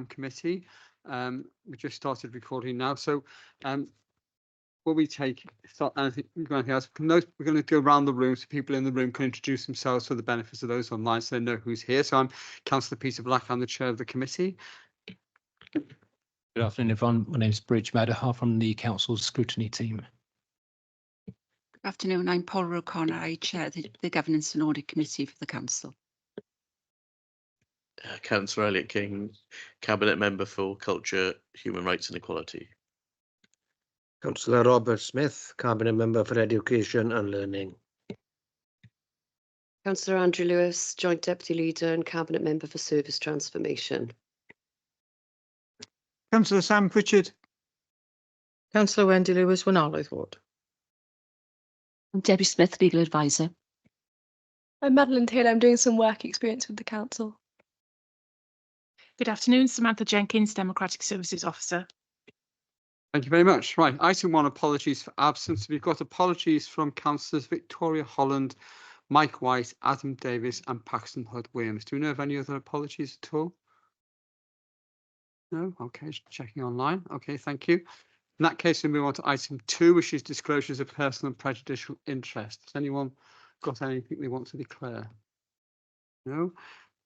Committee. We just started recording now, so will we start anything else? We're going to go around the room so people in the room can introduce themselves for the benefits of those online, so they know who's here. So I'm Councillor Peter Black. I'm the chair of the committee. Good afternoon, everyone. My name is Bridge Madaha from the Council's Scrutiny team. Good afternoon. I'm Paula O'Connor. I chair the Governance and Audit Committee for the Council. Councillor Elliot King, Cabinet Member for Culture, Human Rights and Equality. Councillor Robert Smith, Cabinet Member for Education and Learning. Councillor Andrew Lewis, Joint Deputy Leader and Cabinet Member for Service Transformation. Councillor Sam Pritchard. Councillor Wendy Lewis, Wenalaeth Ward. I'm Debbie Smith, Legal Advisor. I'm Madeline Taylor. I'm doing some work experience with the Council. Good afternoon, Samantha Jenkins, Democratic Services Officer. Thank you very much. Right, item 1, apologies for absence. We've got apologies from Councillors Victoria Holland, Mike White, Adam Davis and Paxton Hood-Williams. Do we know of any other apologies at all? No? Okay, checking online. Okay, thank you. In that case, we move on to item 2, which is disclosures of personal and prejudicial interest. Has anyone got anything they want to declare? No?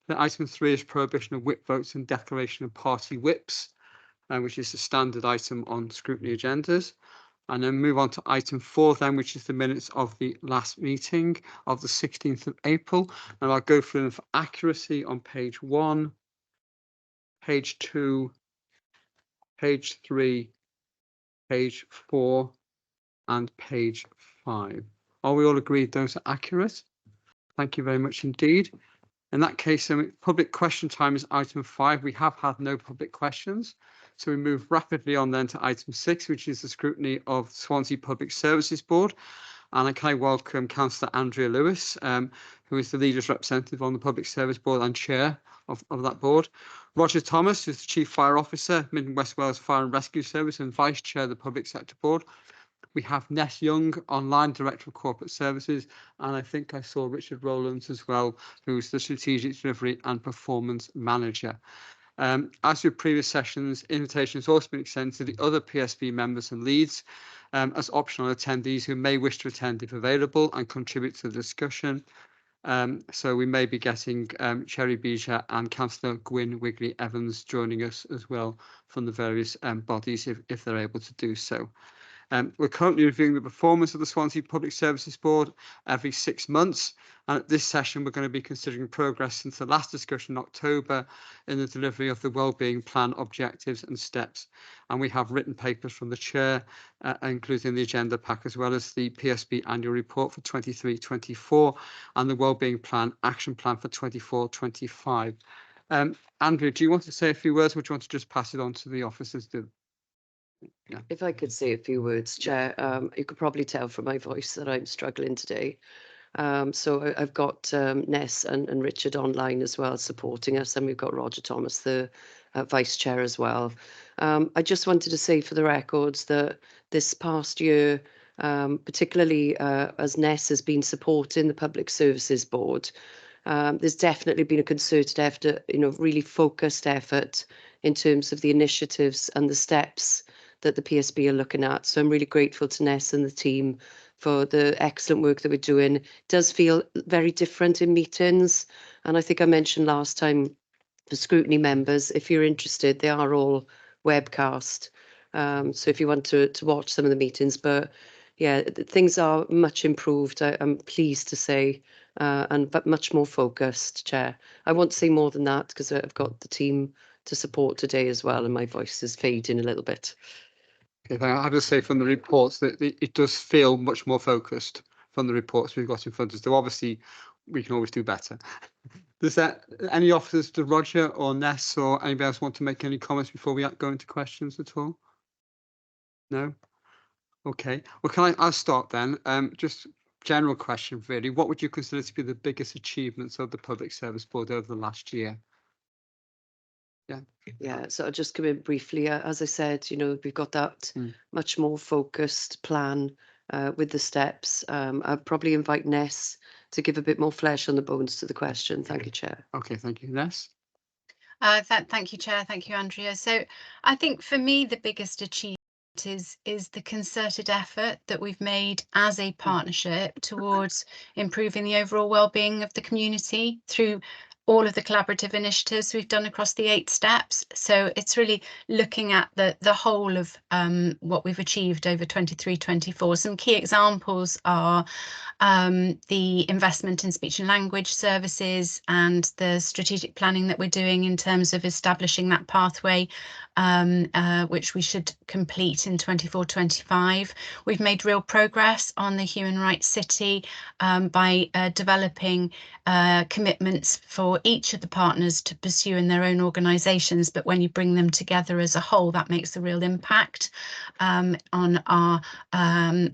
Then item 3 is prohibition of whip votes and declaration of party whips, which is the standard item on scrutiny agendas. And then move on to item 4 then, which is the minutes of the last meeting of the 16th of April. And I'll go through them for accuracy on page 1, page 2, page 3, page 4 and page 5. Are we all agreed those are accurate? Thank you very much indeed. In that case, public question time is item 5. We have had no public questions. So we move rapidly on then to item 6, which is the scrutiny of Swansea Public Services Board. And I welcome Councillor Andrea Lewis, who is the leader's representative on the Public Service Board and chair of that board. Roger Thomas, who's the Chief Fire Officer, Mid and West Wales Fire and Rescue Service and Vice Chair of the Public Sector Board. We have Ness Young, Online Director of Corporate Services, and I think I saw Richard Rowlands as well, who's the Strategic Delivery and Performance Manager. As with previous sessions, invitations have also been extended to the other PSB members and leads as optional attendees who may wish to attend if available and contribute to the discussion. So we may be getting Cherry Bija and Councillor Gwyn Wigley Evans joining us as well from the various bodies if they're able to do so. We're currently reviewing the performance of the Swansea Public Services Board every 6 months. And at this session, we're going to be considering progress since the last discussion in October in the delivery of the Wellbeing Plan objectives and steps. And we have written papers from the chair, including the agenda pack, as well as the PSB annual report for 23-24 and the Wellbeing Plan action plan for 24-25. Andrew, do you want to say a few words or do you want to just pass it on to the officers? Yeah. If I could say a few words, Chair, you could probably tell from my voice that I'm struggling today. So I've got Ness and Richard online as well supporting us, and we've got Roger Thomas, the Vice Chair as well. I just wanted to say for the records that this past year, particularly as Ness has been supporting the Public Services Board, there's definitely been a concerted effort, really focused effort in terms of the initiatives and the steps that the PSB are looking at. So I'm really grateful to Ness and the team for the excellent work that we're doing. It does feel very different in meetings. And I think I mentioned last time, the scrutiny members, if you're interested, they are all webcast. So if you want to watch some of the meetings, but yeah, things are much improved, I'm pleased to say, but much more focused, Chair. I won't say more than that because I've got the team to support today as well, and my voice is fading a little bit. Okay, I have to say from the reports that it does feel much more focused from the reports we've got in front of us. So obviously, we can always do better. Does any officers, to Roger or Ness or anybody else want to make any comments before we go into questions at all? No? Okay. Well, I'll start then. Just general question, really. What would you consider to be the biggest achievements of the Public Service Board over the last year? Yeah, so I'll just come in briefly. As I said, we've got that much more focused plan with the steps. I'll probably invite Ness to give a bit more flesh on the bones to the question. Thank you, Chair. Okay, thank you, Ness. Thank you, Chair. Thank you, Andrea. So I think for me, the biggest achievement is the concerted effort that we've made as a partnership towards improving the overall well-being of the community through all of the collaborative initiatives we've done across the 8 steps. So it's really looking at the whole of what we've achieved over 23-24. Some key examples are the investment in speech and language services and the strategic planning that we're doing in terms of establishing that pathway, which we should complete in 24-25. We've made real progress on the Human Rights City by developing commitments for each of the partners to pursue in their own organisations, but when you bring them together as a whole, that makes a real impact on our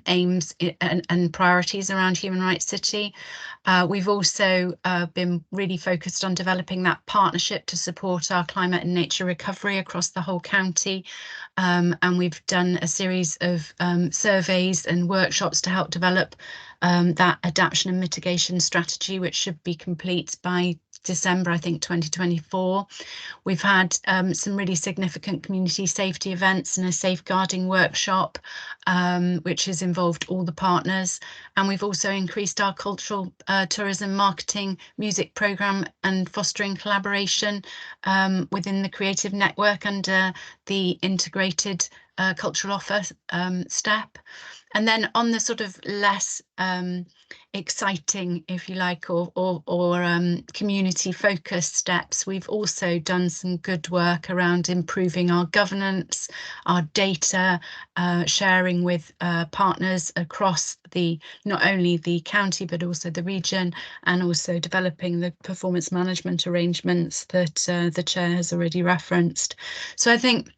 aims and priorities around Human Rights City. We've also been really focused on developing that partnership to support our climate and nature recovery across the whole county, and we've done a series of surveys and workshops to help develop that adaptation and mitigation strategy, which should be complete by December, I think, 2024. We've had some really significant community safety events and a safeguarding workshop, which has involved all the partners. And we've also increased our cultural tourism marketing music programme and fostering collaboration within the creative network under the integrated cultural offer step. And then on the sort of less exciting, if you like, or community focused steps, we've also done some good work around improving our governance, our data sharing with partners across not only the county but also the region, and also developing the performance management arrangements that the chair has already referenced. So I think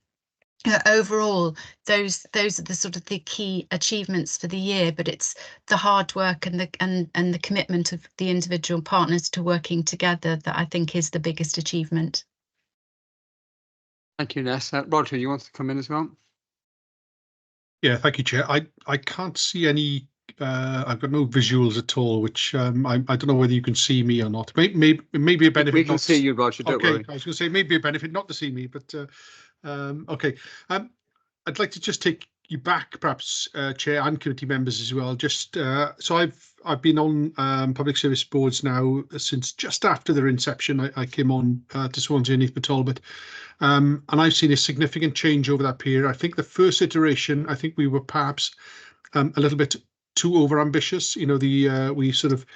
overall, those are the sort of the key achievements for the year, but it's the hard work and the commitment of the individual partners to working together that I think is the biggest achievement. Thank you, Ness. Roger, you want to come in as well? Yeah, thank you, Chair. I can't see any. I've got no visuals at all, which I don't know whether you can see me or not. Maybe a benefit. We can see you, Roger. Don't worry. I was going to say maybe a benefit not to see me, but okay. I'd like to just take you back, perhaps, Chair and committee members as well. Just so I've been on public service boards now since just after their inception. I came on to Swansea and Neath Talbot, and I've seen a significant change over that period. I think the first iteration, I think we were perhaps a little bit too overambitious. You know, we sort of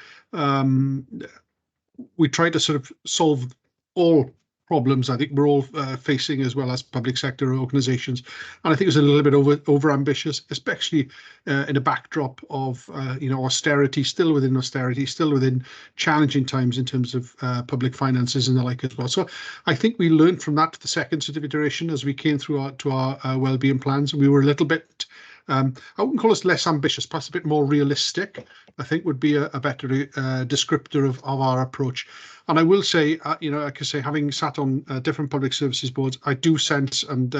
we tried to sort of solve all problems I think we're all facing, as well as public sector organisations, and I think it was a little bit overambitious, especially in a backdrop of austerity, still within challenging times in terms of public finances and the like as well. So I think we learned from that to the second sort of iteration as we came through our wellbeing plans. We were a little bit I wouldn't call us less ambitious, perhaps a bit more realistic, I think would be a better descriptor of our approach. And I will say, like I say, having sat on different public services boards, I do sense, and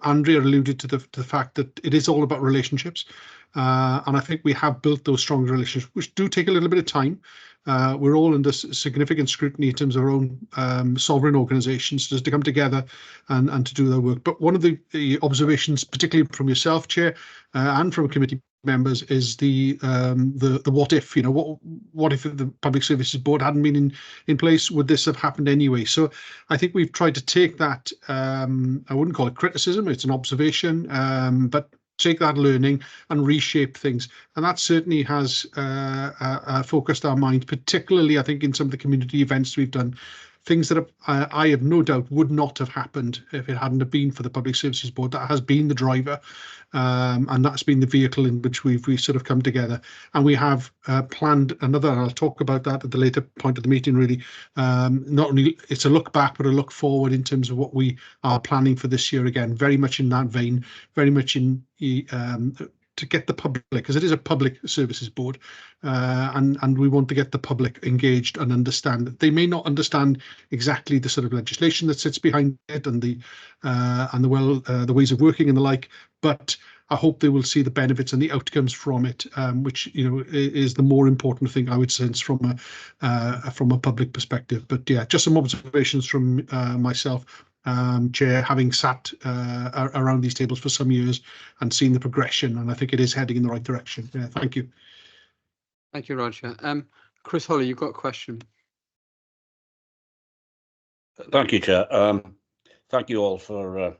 Andrea alluded to the fact that it is all about relationships. And I think we have built those strong relationships, which do take a little bit of time. We're all under significant scrutiny in terms of our own sovereign organisations, just to come together and to do their work. But one of the observations, particularly from yourself, Chair, and from committee members, is the what if. What if the Public Services Board hadn't been in place? Would this have happened anyway? So I think we've tried to take that. I wouldn't call it criticism; it's an observation, but take that learning and reshape things, and that certainly has focused our mind, particularly I think in some of the community events we've done, things that I have no doubt would not have happened if it hadn't have been for the Public Services Board. That has been the driver, and that's been the vehicle in which we sort of come together, and we have planned another, and I'll talk about that at the later point of the meeting, really. Not only it's a look back, but a look forward in terms of what we are planning for this year, again, very much in that vein, very much in to get the public, because it is a public services board, and we want to get the public engaged and understand that they may not understand exactly the sort of legislation that sits behind it and the ways of working and the like, but I hope they will see the benefits and the outcomes from it, which is the more important thing, I would sense, from a public perspective. But yeah, just some observations from myself, Chair, having sat around these tables for some years and seen the progression, and I think it is heading in the right direction. Yeah, thank you. Thank you, Roger. Chris Holly, you've got a question. Thank you, Chair. Thank you all for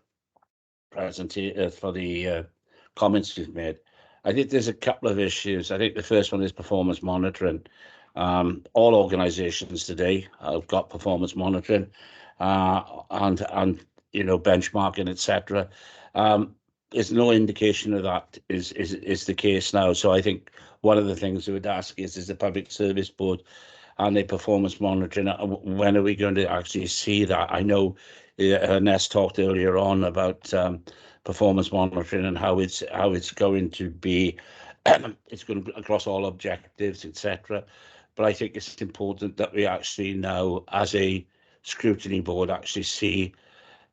the comments you've made. I think there's a couple of issues. I think the first one is performance monitoring. All organisations today have got performance monitoring and benchmarking, etc. There's no indication of that is the case now. So I think one of the things we would ask is the Public Service Board and the performance monitoring, when are we going to actually see that? I know Ness talked earlier on about performance monitoring and how it's going to be, it's going to be across all objectives, etc. But I think it's important that we actually now, as a scrutiny board, actually see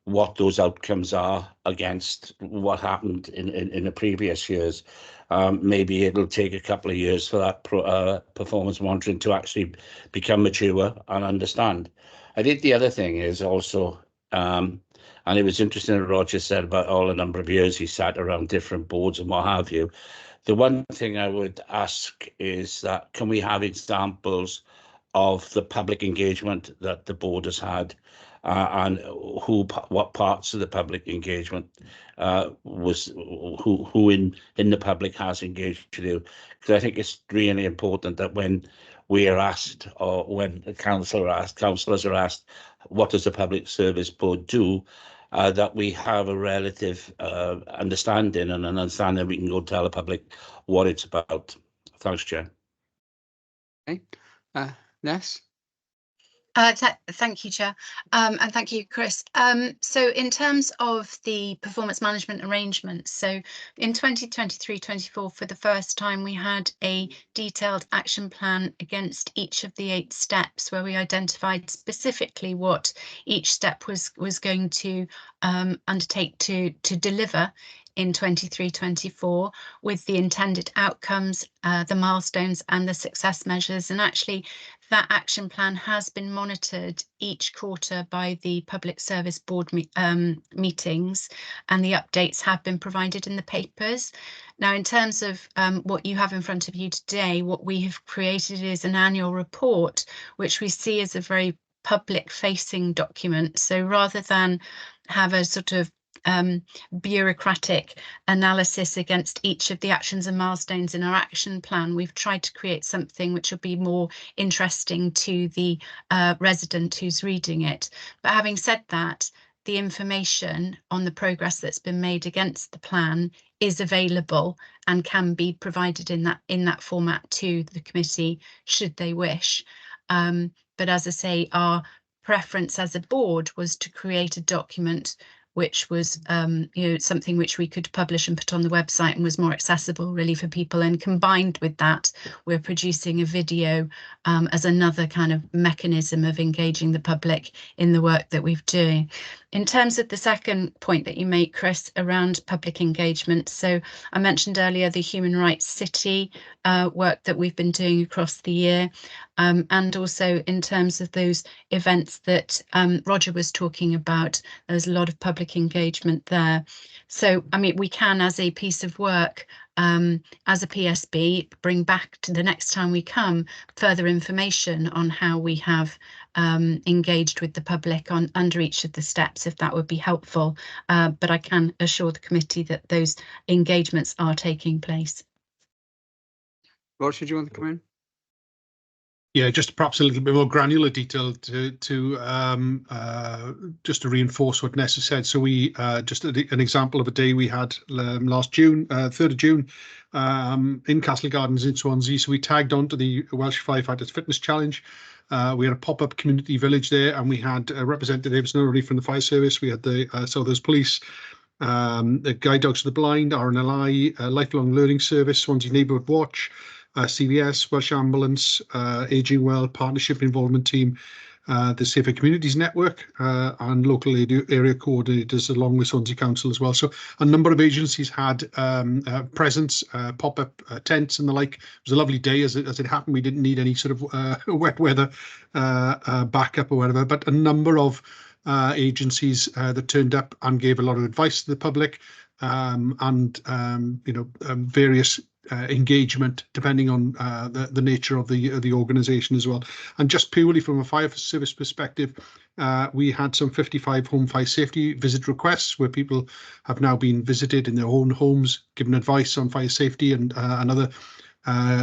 what those outcomes are against what happened in the previous years. Maybe it'll take a couple of years for that performance monitoring to actually become mature and understand. I think the other thing is also, and it was interesting what Roger said about all the number of years he sat around different boards and what have you. The one thing I would ask is that, can we have examples of the public engagement that the board has had, and what parts of the public engagement was who in the public has engaged with you? Because I think it's really important that when we are asked, or when the councillors are asked, what does the Public Service Board do, that we have a relative understanding and an understanding we can go tell the public what it's about. Thanks, Chair. Okay. Ness? Thank you, Chair, and thank you, Chris. So in terms of the performance management arrangements, so in 2023-24, for the first time, we had a detailed action plan against each of the 8 steps, where we identified specifically what each step was going to undertake to deliver in 23-24, with the intended outcomes, the milestones and the success measures. And actually, that action plan has been monitored each quarter by the Public Service Board meetings, and the updates have been provided in the papers. Now, in terms of what you have in front of you today, what we have created is an annual report, which we see as a very public-facing document. So rather than have a sort of bureaucratic analysis against each of the actions and milestones in our action plan, we've tried to create something which will be more interesting to the resident who's reading it. But having said that, the information on the progress that's been made against the plan is available and can be provided in that format to the committee should they wish. But as I say, our preference as a board was to create a document which was something which we could publish and put on the website and was more accessible really for people. And combined with that, we're producing a video as another kind of mechanism of engaging the public in the work that we're doing. In terms of the second point that you make, Chris, around public engagement, so I mentioned earlier the Human Rights City work that we've been doing across the year, and also in terms of those events that Roger was talking about, there's a lot of public engagement there. So, I mean, we can, as a piece of work, as a PSB, bring back to the next time we come further information on how we have engaged with the public under each of the steps, if that would be helpful. But I can assure the committee that those engagements are taking place. Roger, do you want to come in? Yeah, just perhaps a little bit more granular detail to just to reinforce what Nessa said. So we just an example of a day we had last June, 3rd of June, in Castle Gardens in Swansea. So we tagged on to the Welsh Firefighters Fitness Challenge. We had a pop-up community village there, and we had representatives not only from the fire service, we had the Southers Police, the Guide Dogs for the Blind, RNLI, Lifelong Learning Service, Swansea Neighbourhood Watch, CVS, Welsh Ambulance, Ageing Well, Partnership Involvement Team, the Safer Communities Network and local area coordinators along with Swansea Council as well. So a number of agencies had presence, pop-up tents and the like. It was a lovely day as it happened. We didn't need any sort of wet weather backup or whatever, but a number of agencies that turned up and gave a lot of advice to the public and various engagement depending on the nature of the organisation as well. And just purely from a fire service perspective, we had some 55 home fire safety visit requests where people have now been visited in their own homes, given advice on fire safety and other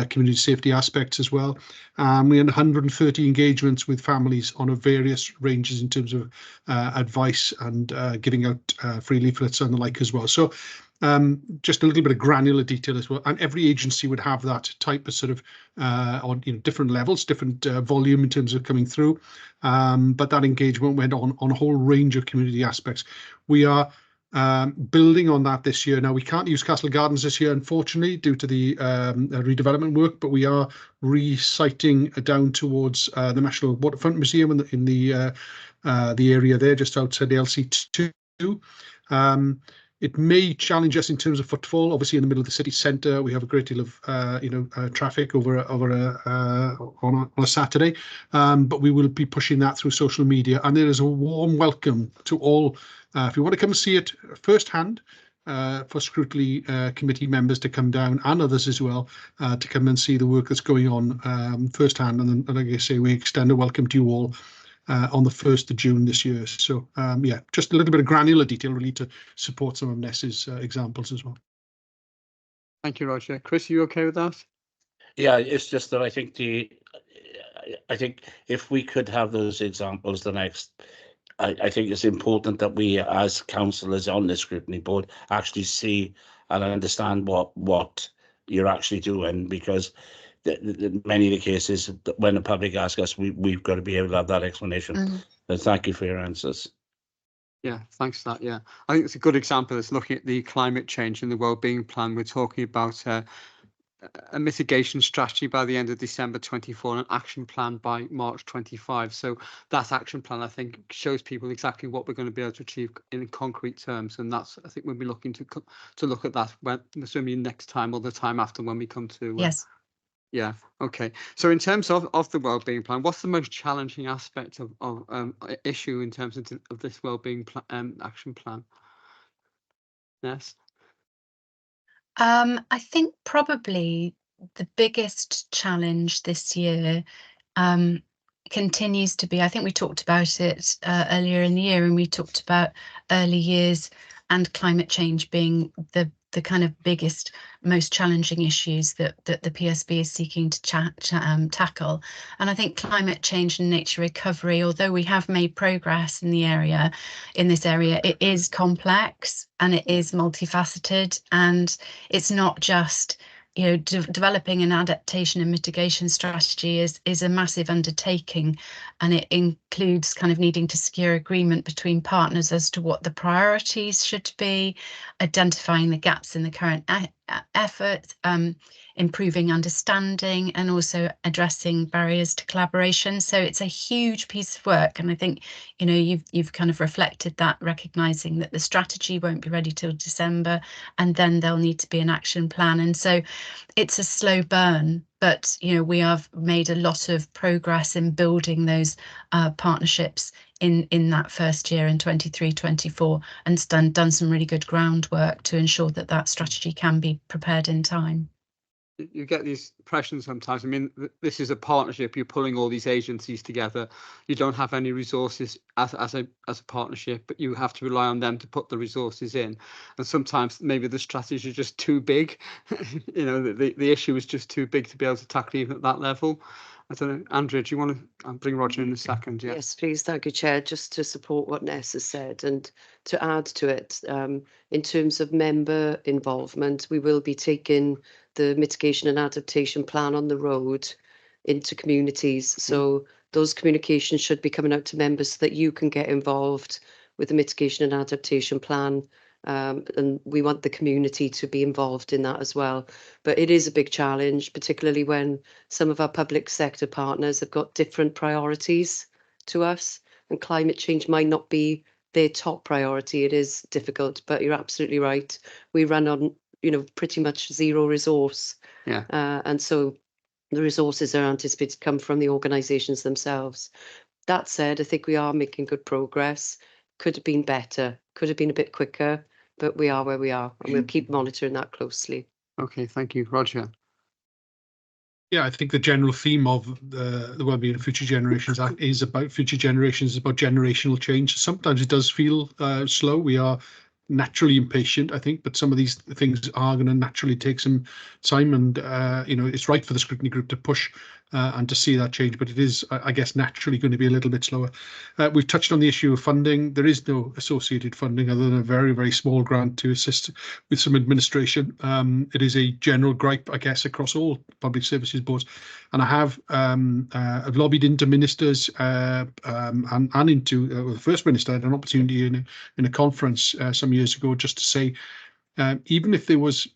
community safety aspects as well. We had 130 engagements with families on a various ranges in terms of advice and giving out free leaflets and the like as well. So just a little bit of granular detail as well. And every agency would have that type of sort of on different levels, different volume in terms of coming through. But that engagement went on a whole range of community aspects. We are building on that this year. Now, we can't use Castle Gardens this year, unfortunately, due to the redevelopment work, but we are re-siting down towards the National Waterfront Museum in the area there, just outside the LC2. It may challenge us in terms of footfall. Obviously, in the middle of the city centre, we have a great deal of traffic on a Saturday, but we will be pushing that through social media. And there is a warm welcome to all. If you want to come and see it firsthand, for Scrutiny committee members to come down and others as well to come and see the work that's going on firsthand. And then, like I say, we extend a welcome to you all on the 1st of June this year. So yeah, just a little bit of granular detail really to support some of Ness's examples as well. Thank you, Roger. Chris, are you okay with that? Yeah, it's just that I think if we could have those examples the next, I think it's important that we as councillors on the scrutiny board actually see and understand what you're actually doing, because many of the cases when the public asks us, we've got to be able to have that explanation. So thank you for your answers. Yeah, thanks for that. Yeah, I think it's a good example. It's looking at the climate change and the wellbeing plan. We're talking about a mitigation strategy by the end of December 24 and an action plan by March 25. So that action plan, I think, shows people exactly what we're going to be able to achieve in concrete terms. And that's, I think, we'll be looking to look at that when assuming next time or the time after when we come to yes. Yeah. Okay. So in terms of the wellbeing plan, what's the most challenging aspect of issue in terms of this wellbeing action plan? Yes. I think probably the biggest challenge this year continues to be, I think we talked about it earlier in the year, and we talked about early years and climate change being the kind of biggest, most challenging issues that the PSB is seeking to tackle. And I think climate change and nature recovery, although we have made progress in this area, it is complex and it is multifaceted, and it's not just developing an adaptation and mitigation strategy is a massive undertaking, and it includes kind of needing to secure agreement between partners as to what the priorities should be, identifying the gaps in the current effort, improving understanding, and also addressing barriers to collaboration. So it's a huge piece of work, and I think you've kind of reflected that, recognizing that the strategy won't be ready till December, and then there'll need to be an action plan. And so it's a slow burn, but we have made a lot of progress in building those partnerships in that first year in 23-24, and done some really good groundwork to ensure that strategy can be prepared in time. You get these impressions sometimes. I mean, this is a partnership. You're pulling all these agencies together. You don't have any resources as a partnership, but you have to rely on them to put the resources in. And sometimes maybe the strategy is just too big. The issue is just too big to be able to tackle even at that level. I don't know, Andrea, do you want to bring Roger in a second? Yeah. Yes, please. Thank you, Chair. Just to support what Ness has said and to add to it, in terms of member involvement, we will be taking the mitigation and adaptation plan on the road into communities. So those communications should be coming out to members so that you can get involved with the mitigation and adaptation plan. And we want the community to be involved in that as well. But it is a big challenge, particularly when some of our public sector partners have got different priorities to us, and climate change might not be their top priority. It is difficult, but you're absolutely right. We run on, pretty much zero resource. Yeah. And so the resources are anticipated to come from the organisations themselves. That said, I think we are making good progress. Could have been better, could have been a bit quicker, but we are where we are, and we'll keep monitoring that closely. Okay, thank you. Roger. Yeah, I think the general theme of the Wellbeing of Future Generations Act is about future generations, about generational change. Sometimes it does feel slow. We are naturally impatient, I think, but some of these things are going to naturally take some time, and it's right for the scrutiny group to push and to see that change, but it is, I guess, naturally going to be a little bit slower. We've touched on the issue of funding. There is no associated funding other than a very, very small grant to assist with some administration. It is a general gripe, I guess, across all public services boards, and I have I've lobbied into ministers and into the First Minister. I had an opportunity in a conference some years ago just to say, even if there was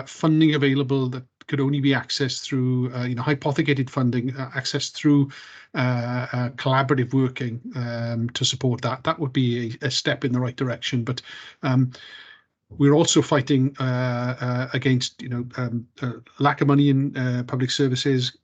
funding available that could only be accessed through hypothecated funding, accessed through collaborative working to support that would be a step in the right direction. But we're also fighting against lack of money in public services,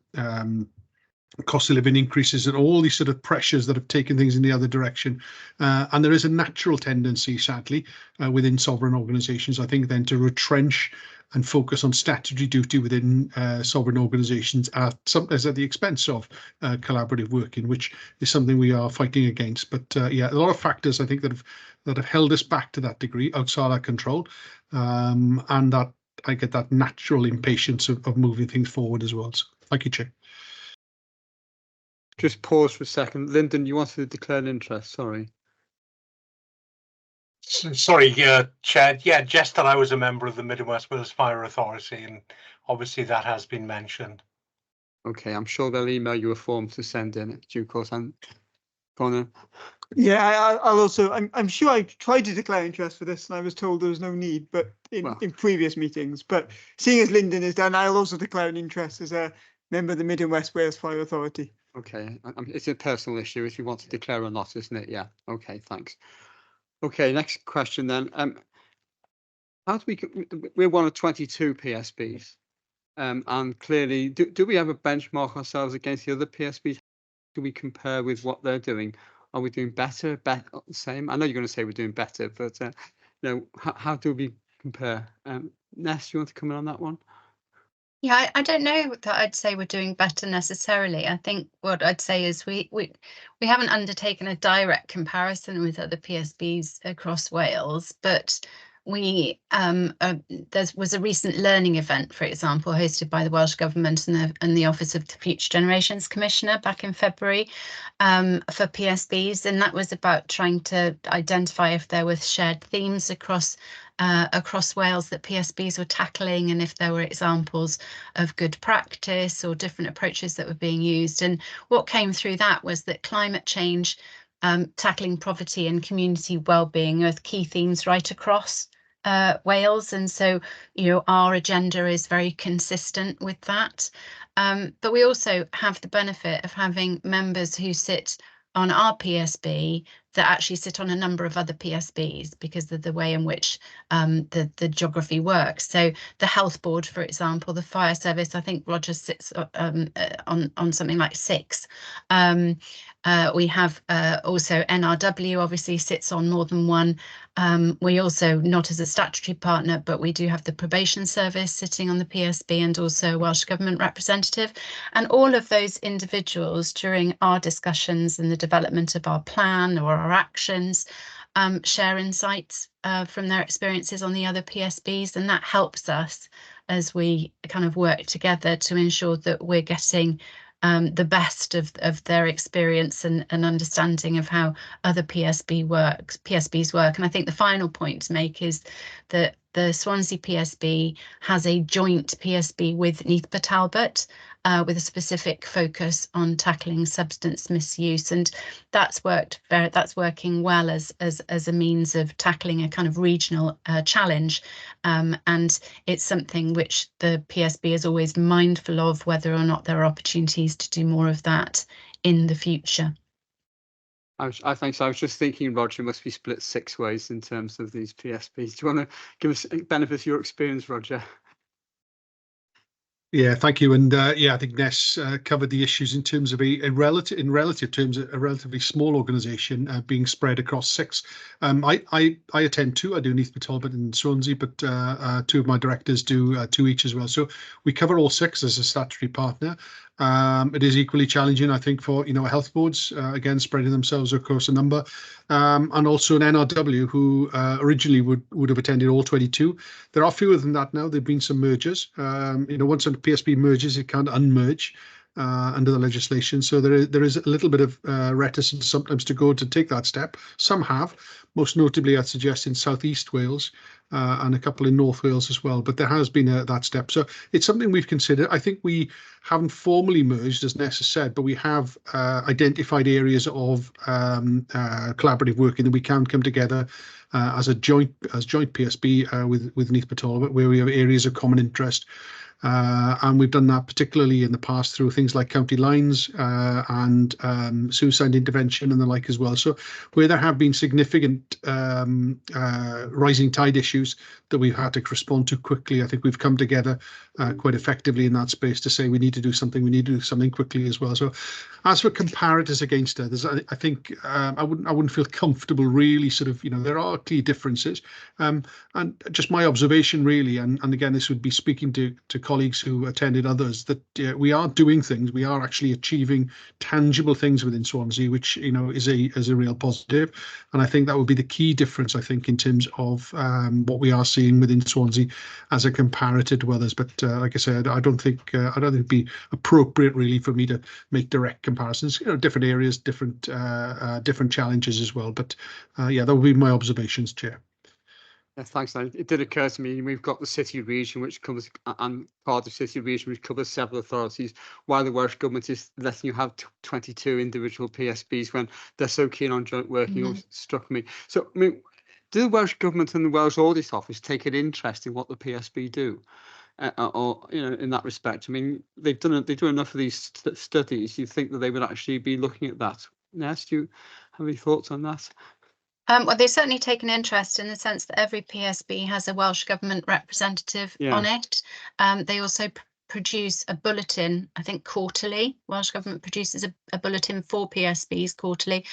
cost of living increases, and all these sort of pressures that have taken things in the other direction. And there is a natural tendency, sadly, within sovereign organisations, I think, then to retrench and focus on statutory duty within sovereign organisations sometimes at the expense of collaborative working, which is something we are fighting against. But yeah, a lot of factors, I think, that have held us back to that degree outside our control, and that I get that natural impatience of moving things forward as well. So, thank you, Chair. Just pause for a second. Lyndon, you wanted to declare an interest, sorry. Sorry, Chair. Yeah, just that I was a member of the Mid and West Wales Fire Authority, and obviously that has been mentioned. Okay, I'm sure they'll email you a form to send in at due course. And Connor. Yeah, I'll also. I'm sure I tried to declare interest for this, and I was told there was no need, but in previous meetings. But seeing as Lyndon is done, I'll also declare an interest as a member of the Mid and West Wales Fire Authority. Okay, it's a personal issue if you want to declare or not, isn't it? Yeah. Okay, thanks. Okay, next question then. How do we're one of 22 PSBs, and clearly, do we ever benchmark ourselves against the other PSBs? Do we compare with what they're doing? Are we doing better, the same? I know you're going to say we're doing better, but how do we compare? Ness, you want to come in on that one? Yeah, I don't know that I'd say we're doing better necessarily. I think what I'd say is we haven't undertaken a direct comparison with other PSBs across Wales, but there was a recent learning event, for example, hosted by the Welsh Government and the Office of the Future Generations Commissioner back in February for PSBs, and that was about trying to identify if there were shared themes across Wales that PSBs were tackling, and if there were examples of good practice or different approaches that were being used. And what came through that was that climate change, tackling poverty and community well-being are key themes right across Wales, and so our agenda is very consistent with that. But we also have the benefit of having members who sit on our PSB that actually sit on a number of other PSBs because of the way in which the geography works. So the health board, for example, the fire service, I think Roger sits on something like 6. We have also NRW obviously sits on more than one. We also, not as a statutory partner, but we do have the probation service sitting on the PSB and also a Welsh Government representative. And all of those individuals during our discussions and the development of our plan or our actions share insights from their experiences on the other PSBs, and that helps us as we kind of work together to ensure that we're getting the best of their experience and understanding of how other PSBs work. And I think the final point to make is that the Swansea PSB has a joint PSB with Neath Talbot with a specific focus on tackling substance misuse, and that's working well as a means of tackling a kind of regional challenge, and it's something which the PSB is always mindful of, whether or not there are opportunities to do more of that in the future. I think so. I was just thinking, Roger, must be split 6 ways in terms of these PSBs. Do you want to give us benefit of your experience, Roger? Yeah, thank you. And yeah, I think Ness covered the issues in terms of in relative terms, a relatively small organisation being spread across 6. I attend 2. I do Neath Talbot and Swansea, but 2 of my directors do 2 each as well. So we cover all 6 as a statutory partner. It is equally challenging, I think, for health boards, again, spreading themselves across a number, and also an NRW who originally would have attended all 22. There are fewer than that now. There've been some mergers. Once a PSB merges, it can't unmerge under the legislation. So there is a little bit of reticence sometimes to take that step. Some have, most notably, I'd suggest, in South East Wales. And a couple in North Wales as well, but there has been that step. So it's something we've considered. I think we haven't formally merged, as Nessa said, but we have identified areas of collaborative working that we can come together as joint PSB with Neath Talbot, where we have areas of common interest. And we've done that particularly in the past through things like county lines and suicide intervention and the like as well. So where there have been significant rising tide issues that we've had to respond to quickly, I think we've come together quite effectively in that space to say we need to do something quickly as well. So as for comparators against others, I think I wouldn't feel comfortable really there are clear differences. And just my observation really, and again, this would be speaking to colleagues who attended others, that we are doing things, we are actually achieving tangible things within Swansea, which is a real positive. And I think that would be the key difference, I think, in terms of what we are seeing within Swansea as a comparator to others. But like I said, I don't think it'd be appropriate really for me to make direct comparisons. Different areas, different challenges as well. But yeah, that would be my observations, Chair. Yeah, thanks. It did occur to me, we've got the city region, which covers, and part of the city region, which covers several authorities, while the Welsh Government is letting you have 22 individual PSBs when they're so keen on joint working. Always struck me. So, do the Welsh Government and the Welsh Audit Office take an interest in what the PSB do? Or in that respect, they do enough of these studies. You think that they would actually be looking at that? Ness, do you have any thoughts on that? Well, they certainly take an interest in the sense that every PSB has a Welsh Government representative on it. They also produce a bulletin, I think quarterly. Welsh Government produces a bulletin for PSBs quarterly,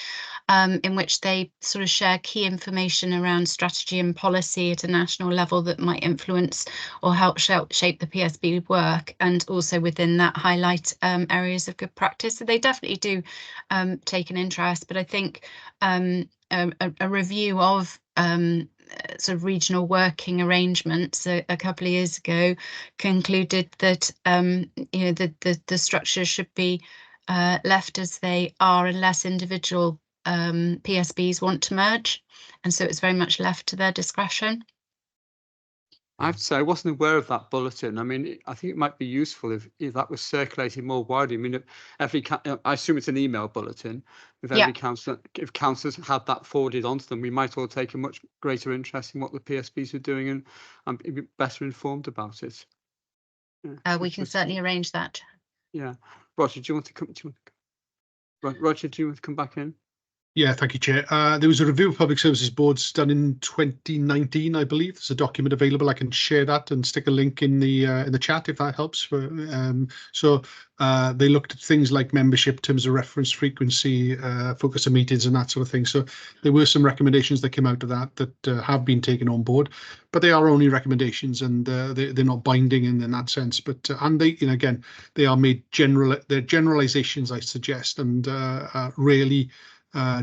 in which they sort of share key information around strategy and policy at a national level that might influence or help shape the PSB work, and also within that highlight areas of good practice. So they definitely do take an interest, but I think a review of sort of regional working arrangements a couple of years ago concluded that the structures should be left as they are unless individual PSBs want to merge, and so it's very much left to their discretion. I have to say, I wasn't aware of that bulletin. I think it might be useful if that was circulated more widely. I assume it's an email bulletin. With every councillor, if councillors had that forwarded onto them, we might all take a much greater interest in what the PSBs are doing and be better informed about it. Yeah, we can certainly arrange that. Yeah, Roger, do you want to come? Roger, do you want to come back in? Yeah, thank you, Chair. There was a review of public services boards done in 2019, I believe. There's a document available. I can share that and stick a link in the chat if that helps. So they looked at things like membership, terms of reference, frequency, focus on meetings, and that sort of thing. So there were some recommendations that came out of that have been taken on board, but they are only recommendations, and they're not binding in that sense. But and they, again, they are made general. They're generalizations, I suggest, and really.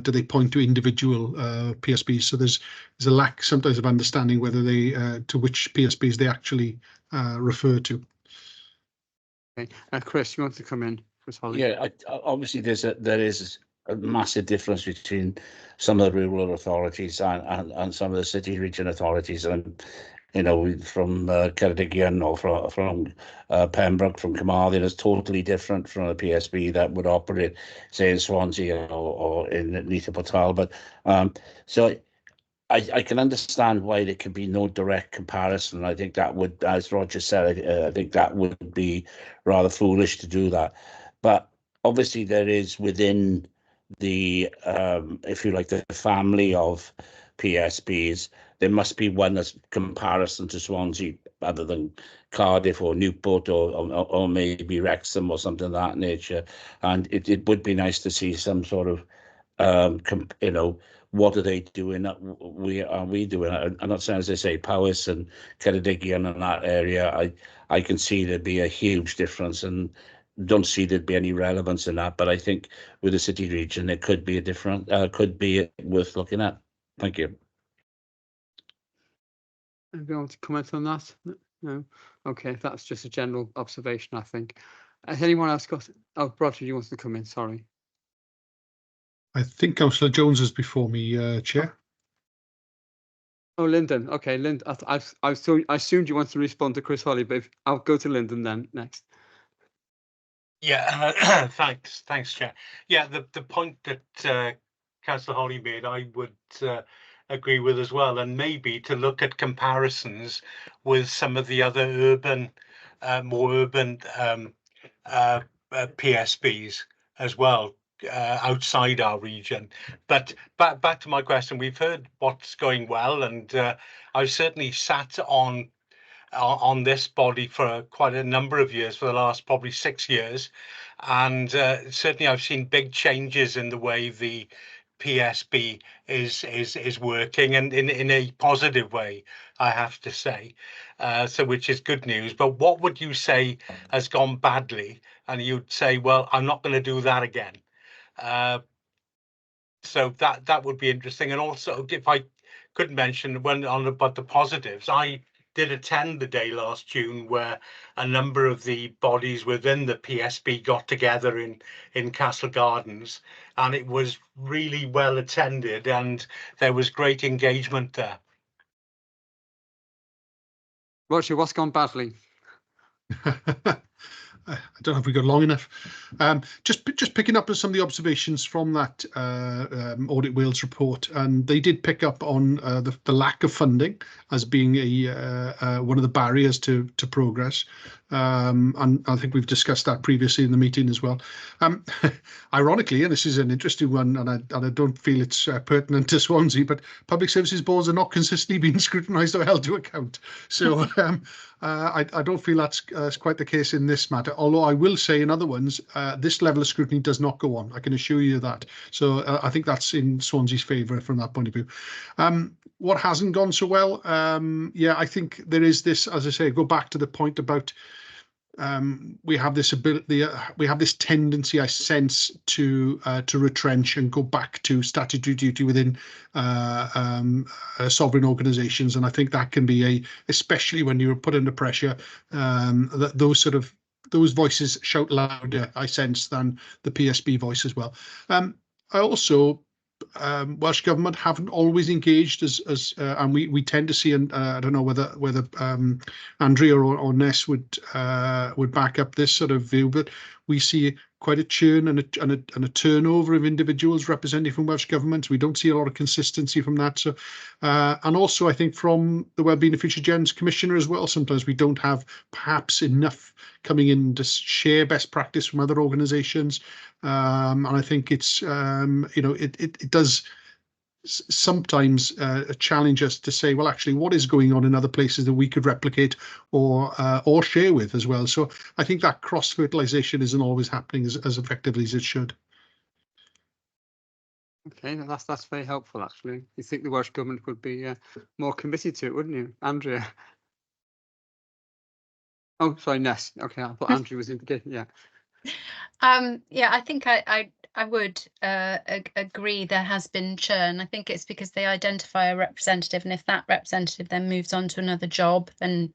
Do they point to individual PSBs? So there's a lack sometimes of understanding whether they to which PSBs they actually refer to. Okay, Chris, you want to come in? Yeah, obviously there is a massive difference between some of the rural authorities and some of the city region authorities, and from Ceredigion or from Pembroke, from Carmarthen, is totally different from a PSB that would operate, say, in Swansea or in Neath Talbot. So I can understand why there can be no direct comparison. I think that would, as Roger said, I think that would be rather foolish to do that. But obviously there is within the if you like, the family of PSBs, there must be one that's comparison to Swansea, other than Cardiff or Newport or maybe Wrexham or something of that nature. And it would be nice to see some sort of you know, what are they doing that we doing? I'm not saying, as I say, Powys and Ceredigion and that area, I can see there'd be a huge difference, and don't see there'd be any relevance in that. But I think with the city region, it could be a different, could be worth looking at. Thank you. Anybody want to comment on that? No. Okay, that's just a general observation, I think. Has anyone else got? Oh, Roger, you wanted to come in? Sorry. I think Councillor Jones is before me, Chair. Oh, Lyndon. Okay, Lyndon. I assumed you wanted to respond to Chris Holly, but I'll go to Lyndon then next. Yeah, thanks, Chair. Yeah, the point that Councillor Holly made, I would agree with as well, and maybe to look at comparisons with some of the other urban, more urban PSBs as well, outside our region. But back to my question, we've heard what's going well, and I've certainly sat on this body for quite a number of years, for the last probably 6 years, and certainly I've seen big changes in the way the PSB is working, and in a positive way, I have to say, so which is good news. But what would you say has gone badly, and you'd say, well, I'm not going to do that again? So that would be interesting. And also, if I could mention about the positives, I did attend the day last June where a number of the bodies within the PSB got together in Castle Gardens, and it was really well attended, and there was great engagement there. Roger, what's gone badly? I don't know if we got long enough. Just picking up on some of the observations from that Audit Wales report, and they did pick up on the lack of funding as being one of the barriers to progress. And I think we've discussed that previously in the meeting as well. Ironically, and this is an interesting one, and I don't feel it's pertinent to Swansea, but public services boards are not consistently being scrutinised or held to account. So I don't feel that's quite the case in this matter. Although I will say in other ones, this level of scrutiny does not go on. I can assure you that. So I think that's in Swansea's favour from that point of view. What hasn't gone so well? Yeah, I think there is this, as I say, go back to the point about we have this ability, we have this tendency, I sense, to retrench and go back to statutory duty within sovereign organisations, and I think that can be especially when you're put under pressure, that those voices shout louder, I sense, than the PSB voice as well. I also, Welsh Government haven't always engaged and we tend to see, and I don't know whether Andrea or Ness would back up this sort of view, but we see quite a churn and a turnover of individuals representing from Welsh Government. We don't see a lot of consistency from that. So, and also I think from the Wellbeing and Future Gens Commissioner as well, sometimes we don't have perhaps enough coming in to share best practice from other organisations. And I think it's, it does sometimes challenge us to say, well, actually, what is going on in other places that we could replicate or share with as well. So I think that cross-fertilisation isn't always happening as effectively as it should. Okay, that's very helpful, actually. You think the Welsh Government would be more committed to it, wouldn't you, Andrea? Oh, sorry, Ness. Okay, I thought Andrew was indicating, yeah. Yeah, I think I would agree there has been churn. I think it's because they identify a representative, and if that representative then moves on to another job, then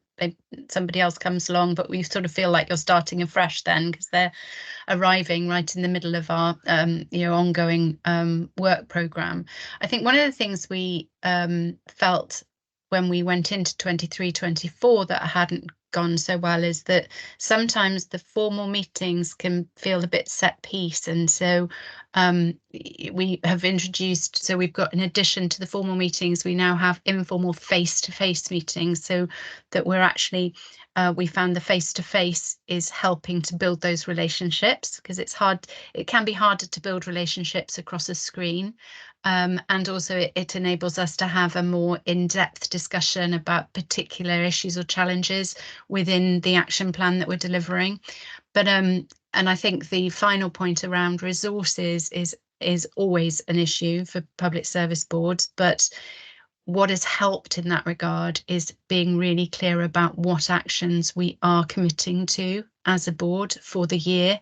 somebody else comes along, but we sort of feel like you're starting afresh then, because they're arriving right in the middle of our ongoing work programme. I think one of the things we felt when we went into 23-24 that hadn't gone so well is that sometimes the formal meetings can feel a bit set piece, and so we have introduced, so we've got, in addition to the formal meetings, we now have informal face-to-face meetings, so that we're actually we found the face-to-face is helping to build those relationships, because it's hard, it can be harder to build relationships across a screen. And also it enables us to have a more in-depth discussion about particular issues or challenges within the action plan that we're delivering. But and I think the final point around resources is always an issue for public service boards, but what has helped in that regard is being really clear about what actions we are committing to as a board for the year.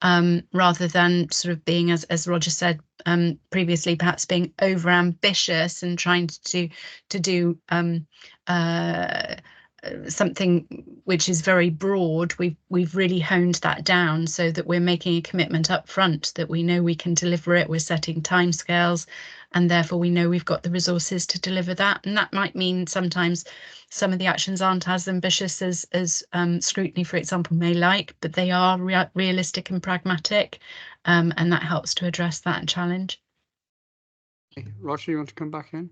Rather than sort of being, as Roger said previously, perhaps being over ambitious and trying to do something which is very broad. We've really honed that down so that we're making a commitment up front that we know we can deliver it. We're setting timescales, and therefore we know we've got the resources to deliver that. And that might mean sometimes some of the actions aren't as ambitious as Scrutiny, for example, may like, but they are realistic and pragmatic, and that helps to address that challenge. Roger, you want to come back in?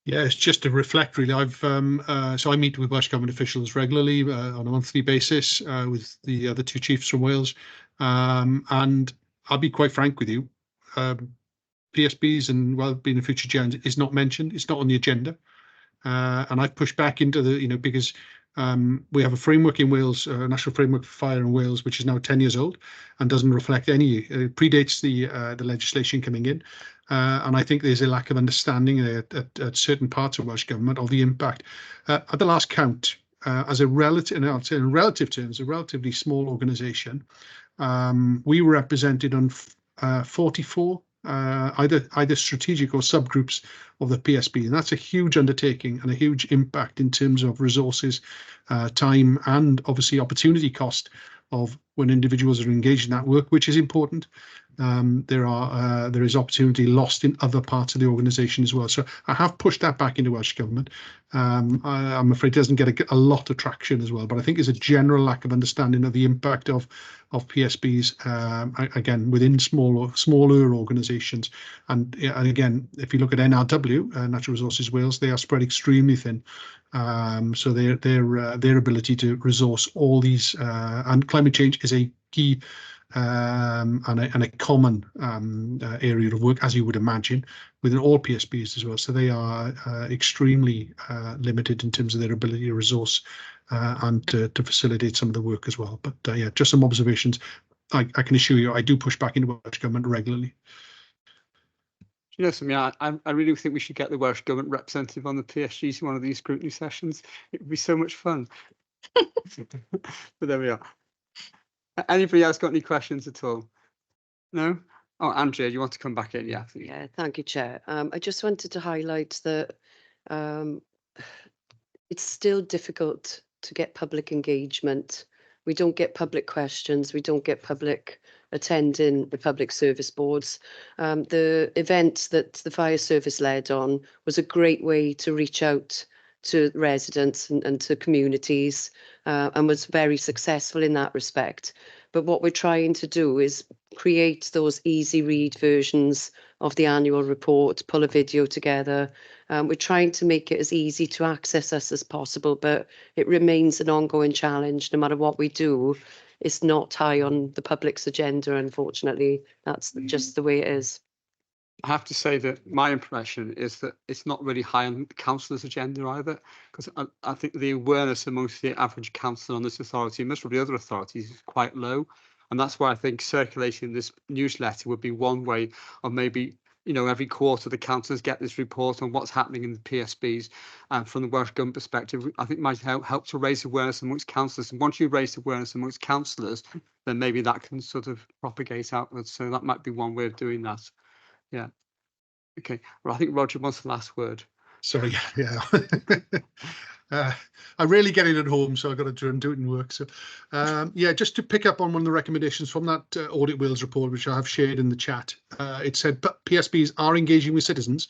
Yeah, it's just to reflect really. I've so I meet with Welsh Government officials regularly on a monthly basis with the other two chiefs from Wales, and I'll be quite frank with you, PSBs and wellbeing and future gens is not mentioned. It's not on the agenda, and I've pushed back into the because we have a framework in Wales, a national framework for fire in Wales, which is now 10 years old and doesn't reflect any. It predates the legislation coming in. And I think there's a lack of understanding at certain parts of Welsh Government of the impact. At the last count, as a relative, in relative terms, a relatively small organisation, we were represented on 44 either strategic or subgroups of the PSB, and that's a huge undertaking and a huge impact in terms of resources, time, and obviously opportunity cost of when individuals are engaged in that work, which is important. There is opportunity lost in other parts of the organisation as well. So I have pushed that back into Welsh Government. I'm afraid it doesn't get a lot of traction as well, but I think there's a general lack of understanding of the impact of PSBs, again, within smaller organisations. And again, if you look at NRW, Natural Resources Wales, they are spread extremely thin. So their ability to resource all these, and climate change is a key and a common area of work, as you would imagine, within all PSBs as well. So they are extremely limited in terms of their ability to resource and to facilitate some of the work as well. But yeah, just some observations. I can assure you, I do push back into Welsh Government regularly. You know something, I really think we should get the Welsh Government representative on the PSG to one of these scrutiny sessions. It would be so much fun. But there we are. Anybody else got any questions at all? No? Oh, Andrea, you want to come back in? Yeah. Yeah, thank you, Chair. I just wanted to highlight that it's still difficult to get public engagement. We don't get public questions. We don't get public attending the public service boards. The event that the fire service led on was a great way to reach out to residents and to communities, and was very successful in that respect. But what we're trying to do is create those easy read versions of the annual report, pull a video together. We're trying to make it as easy to access us as possible, but it remains an ongoing challenge. No matter what we do, it's not high on the public's agenda, unfortunately. That's just the way it is. I have to say that my impression is that it's not really high on the councillor's agenda either, because I think the awareness amongst the average councillor on this authority, and most probably other authorities, is quite low. And that's why I think circulating this newsletter would be one way of maybe, every quarter the councillors get this report on what's happening in the PSBs. And from the Welsh Government perspective, I think might help to raise awareness amongst councillors. And once you raise awareness amongst councillors, then maybe that can sort of propagate outwards. So that might be one way of doing that. Yeah. Okay. Well, I think Roger wants the last word. Sorry. Yeah. I rarely get it at home, so I've got to try and do it in work. So, yeah, just to pick up on one of the recommendations from that Audit Wales report, which I have shared in the chat, it said PSBs are engaging with citizens,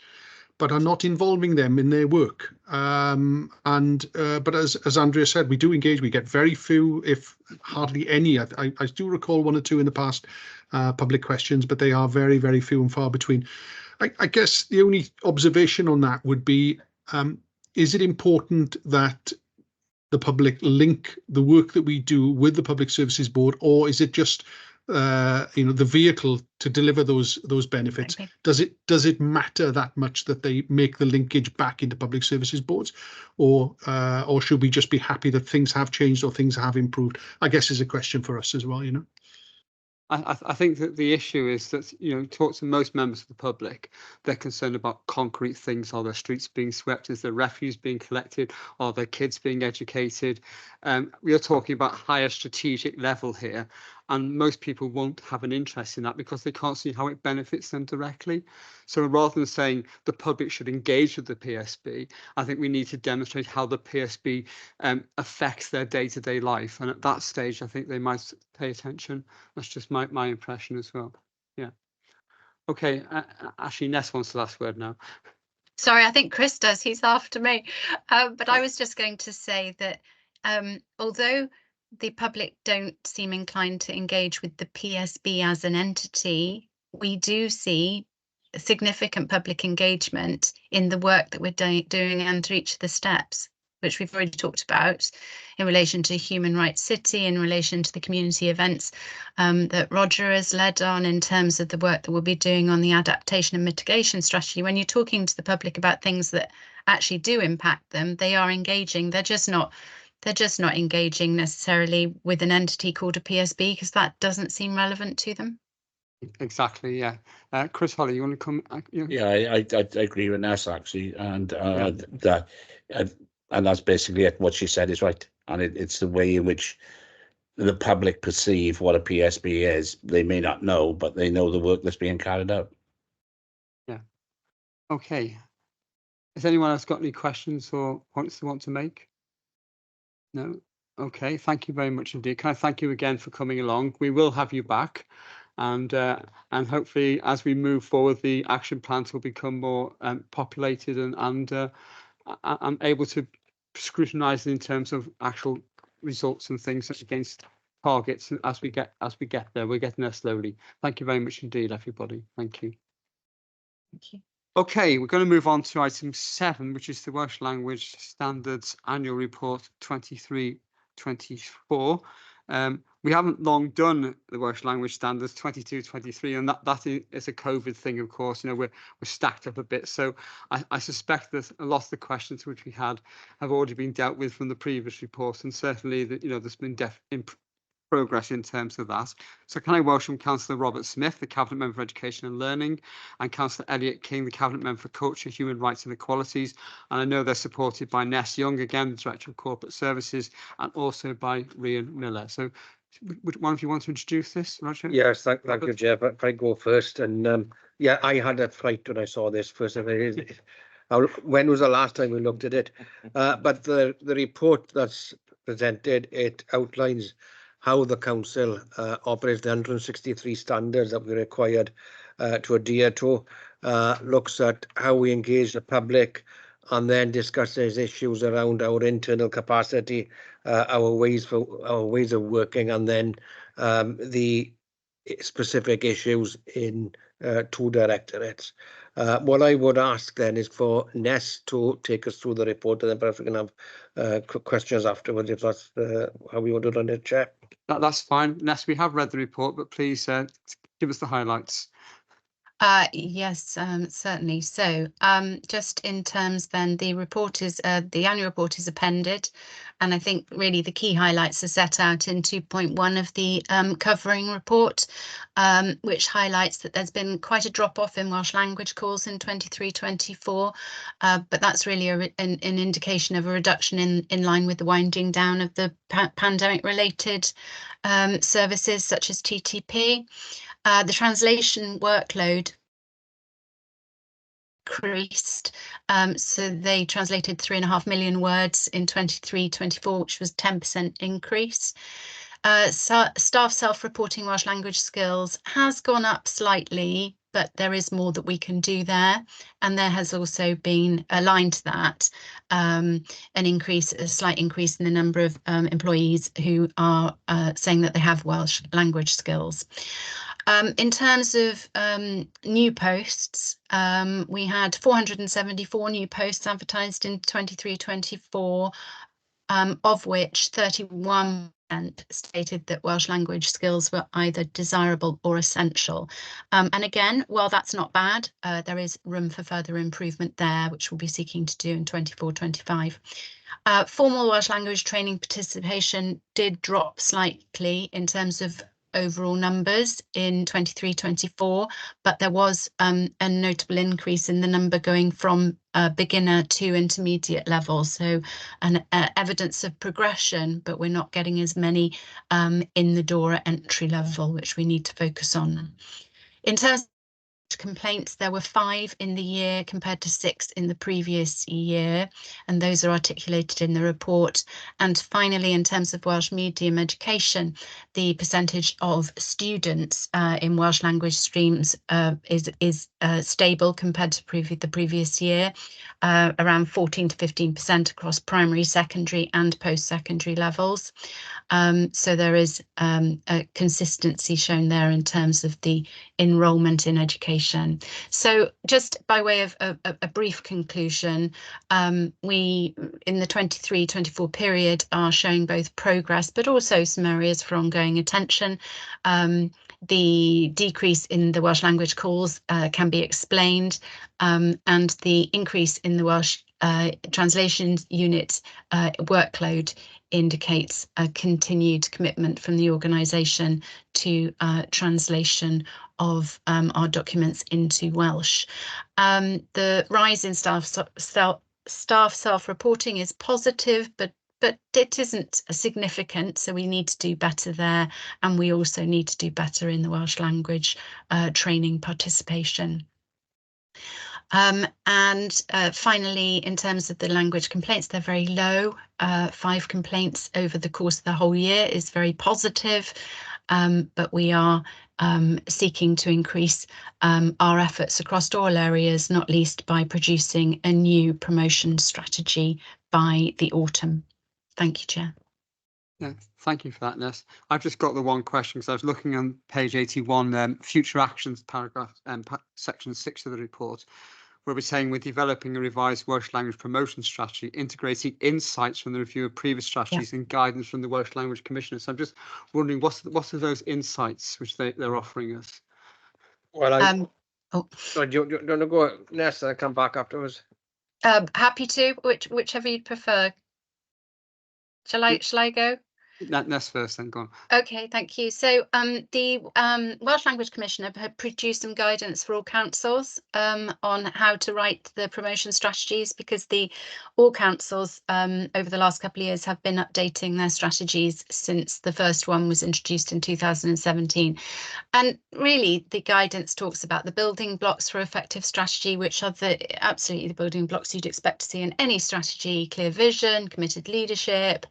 but are not involving them in their work. But as Andrea said, we do engage. We get very few, if hardly any. I do recall one or two in the past public questions, but they are very, very few and far between. I guess the only observation on that would be, is it important that the public link the work that we do with the Public Services Board, or is it just the vehicle to deliver those benefits? Okay. Does it matter that much that they make the linkage back into Public Services Boards, or should we just be happy that things have changed or things have improved? I guess is a question for us as well. I think that the issue is that, talk to most members of the public, they're concerned about concrete things. Are their streets being swept? Is there refuse being collected? Are their kids being educated? We are talking about higher strategic level here, and most people won't have an interest in that because they can't see how it benefits them directly. So rather than saying the public should engage with the PSB, I think we need to demonstrate how the PSB affects their day-to-day life. And at that stage, I think they might pay attention. That's just my impression as well. Yeah. Okay, Ashley, Ness wants the last word now. Sorry, I think Chris does. He's after me. But I was just going to say that although the public don't seem inclined to engage with the PSB as an entity, we do see significant public engagement in the work that we're doing under each of the steps, which we've already talked about in relation to Human Rights City, in relation to the community events that Roger has led on, in terms of the work that we'll be doing on the adaptation and mitigation strategy. When you're talking to the public about things that actually do impact them, they are engaging. They're just not engaging necessarily with an entity called a PSB, because that doesn't seem relevant to them. Exactly, yeah. Chris Holly, you want to come? Yeah, I agree with Ness, actually, and that's basically it. What she said is right, and it's the way in which the public perceive what a PSB is. They may not know, but they know the work that's being carried out. Yeah. Okay. Has anyone else got any questions or points they want to make? No? Okay, thank you very much indeed. Can I thank you again for coming along? We will have you back, and hopefully as we move forward, the action plans will become more populated and able to scrutinise in terms of actual results and things against targets as we get there. We're getting there slowly. Thank you very much indeed, everybody. Thank you. Thank you. Okay, we're going to move on to item 7, which is the Welsh Language Standards Annual Report 23-24. We haven't long done the Welsh Language Standards 22-23, and that is a COVID thing, of course. We're stacked up a bit, so I suspect that a lot of the questions which we had have already been dealt with from the previous report, and certainly that there's been progress in terms of that. So can I welcome Councillor Robert Smith, the Cabinet Member for Education and Learning, and Councillor Elliot King, the Cabinet Member for Culture, Human Rights and Equalities. And I know they're supported by Ness Young, again, the Director of Corporate Services, and also by Rhian Miller. So would one of you want to introduce this, Roger? Yes, thank you, Jeff. If I go first, and yeah, I had a fright when I saw this first. When was the last time we looked at it? But the report that's presented, it outlines how the council operates the 163 standards that we're required to adhere to, looks at how we engage the public, and then discusses issues around our internal capacity, our ways of working, and then the specific issues in 2 directorates. What I would ask then is for Ness to take us through the report, and then perhaps we can have questions afterwards, if that's how we want to run it, Chair. That's fine. Ness, we have read the report, but please give us the highlights. Yes, certainly. So just in terms then, the annual report is appended, and I think really the key highlights are set out in 2.1 of the covering report, which highlights that there's been quite a drop-off in Welsh language calls in 23-24, but that's really an indication of a reduction in line with the winding down of the pandemic-related services such as TTP. The translation workload increased, so they translated 3.5 million words in 23-24, which was 10% increase. Staff self-reporting Welsh language skills has gone up slightly, but there is more that we can do there. And there has also been, aligned to that, a slight increase in the number of employees who are saying that they have Welsh language skills. In terms of new posts, we had 474 new posts advertised in 23-24, of which 31% stated that Welsh language skills were either desirable or essential. And again, while that's not bad, there is room for further improvement there, which we'll be seeking to do in 24-25. Formal Welsh language training participation did drop slightly in terms of overall numbers in 23-24, but there was a notable increase in the number going from beginner to intermediate level. So an evidence of progression, but we're not getting as many in the door at entry level, which we need to focus on. In terms of complaints, there were 5 in the year compared to 6 in the previous year, and those are articulated in the report. And finally, in terms of Welsh medium education, the percentage of students in Welsh language streams is stable compared to the previous year, around 14 to 15% across primary, secondary and post-secondary levels. So there is a consistency shown there in terms of the enrolment in education. So just by way of a brief conclusion, we in the 23-24 period are showing both progress but also some areas for ongoing attention. The decrease in the Welsh language calls can be explained, and the increase in the Welsh translation unit workload indicates a continued commitment from the organisation to translation of our documents into Welsh. The rise in staff self-reporting is positive, but it isn't significant, so we need to do better there, and we also need to do better in the Welsh language training participation. And finally, in terms of the language complaints, they're very low. 5 complaints over the course of the whole year is very positive, but we are seeking to increase our efforts across all areas, not least by producing a new promotion strategy by the autumn. Thank you, Chair. Yeah, thank you for that, Ness. I've just got the one question because I was looking on page 81, future actions paragraph, section 6 of the report, where we're saying we're developing a revised Welsh language promotion strategy, integrating insights from the review of previous strategies and guidance from the Welsh Language Commissioner. So I'm just wondering, what are those insights which they're offering us? Well, so do you want to go, Ness, and come back afterwards? Happy to, whichever you'd prefer. Shall I go? Ness first, then go on. Okay, thank you. So the Welsh Language Commissioner had produced some guidance for all councils on how to write the promotion strategies, because all councils over the last couple of years have been updating their strategies since the first one was introduced in 2017. And really, the guidance talks about the building blocks for effective strategy, which are absolutely the building blocks you'd expect to see in any strategy: clear vision, committed leadership,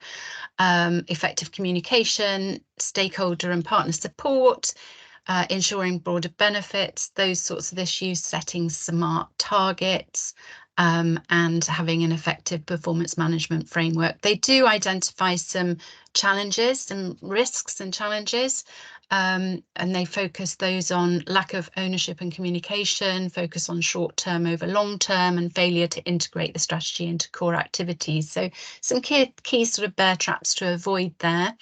effective communication, stakeholder and partner support, ensuring broader benefits, those sorts of issues, setting smart targets, and having an effective performance management framework. They do identify some challenges, some risks and challenges, and they focus those on lack of ownership and communication, focus on short term over long term, and failure to integrate the strategy into core activities. So some key sort of bear traps to avoid there.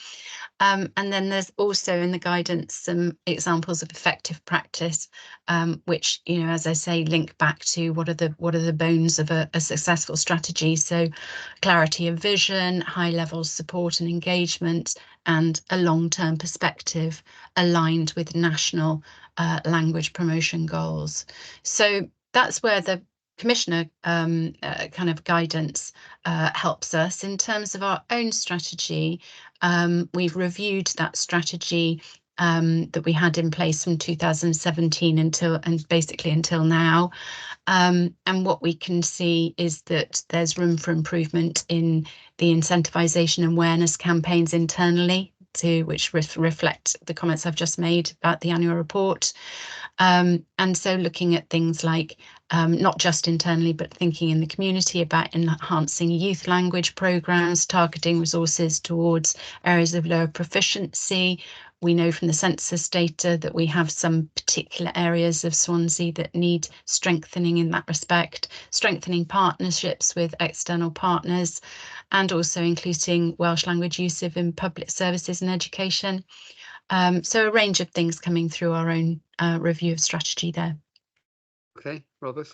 And then there's also in the guidance some examples of effective practice, which, you know, as I say, link back to what are the bones of a successful strategy. So clarity of vision, high levels support and engagement, and a long-term perspective aligned with national language promotion goals. So that's where the Commissioner kind of guidance helps us. In terms of our own strategy, we've reviewed that strategy that we had in place from 2017 until now. And what we can see is that there's room for improvement in the incentivisation and awareness campaigns internally to which reflect the comments I've just made about the annual report. And so looking at things like not just internally, but thinking in the community about enhancing youth language programmes, targeting resources towards areas of lower proficiency. We know from the census data that we have some particular areas of Swansea that need strengthening in that respect, strengthening partnerships with external partners, and also including Welsh language use in public services and education. So a range of things coming through our own review of strategy there. Okay, Robert.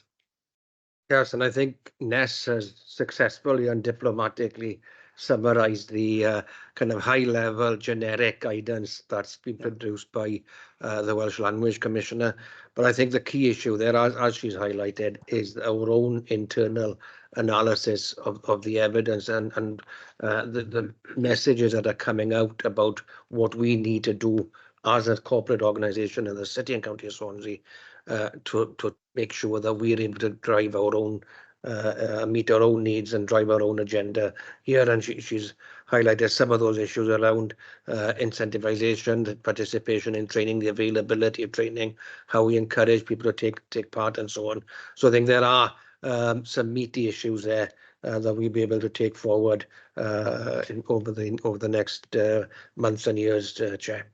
Yes, and I think Ness has successfully and diplomatically summarised the kind of high-level generic guidance that's been produced by the Welsh Language Commissioner. But I think the key issue there, as she's highlighted, is our own internal analysis of the evidence and the messages that are coming out about what we need to do as a corporate organisation in the City and County of Swansea to make sure that we're able to drive our own, meet our own needs and drive our own agenda here. And she's highlighted some of those issues around incentivisation, the participation in training, the availability of training, how we encourage people to take part and so on. So I think there are some meaty issues there that we'll be able to take forward over the next months and years, Chair.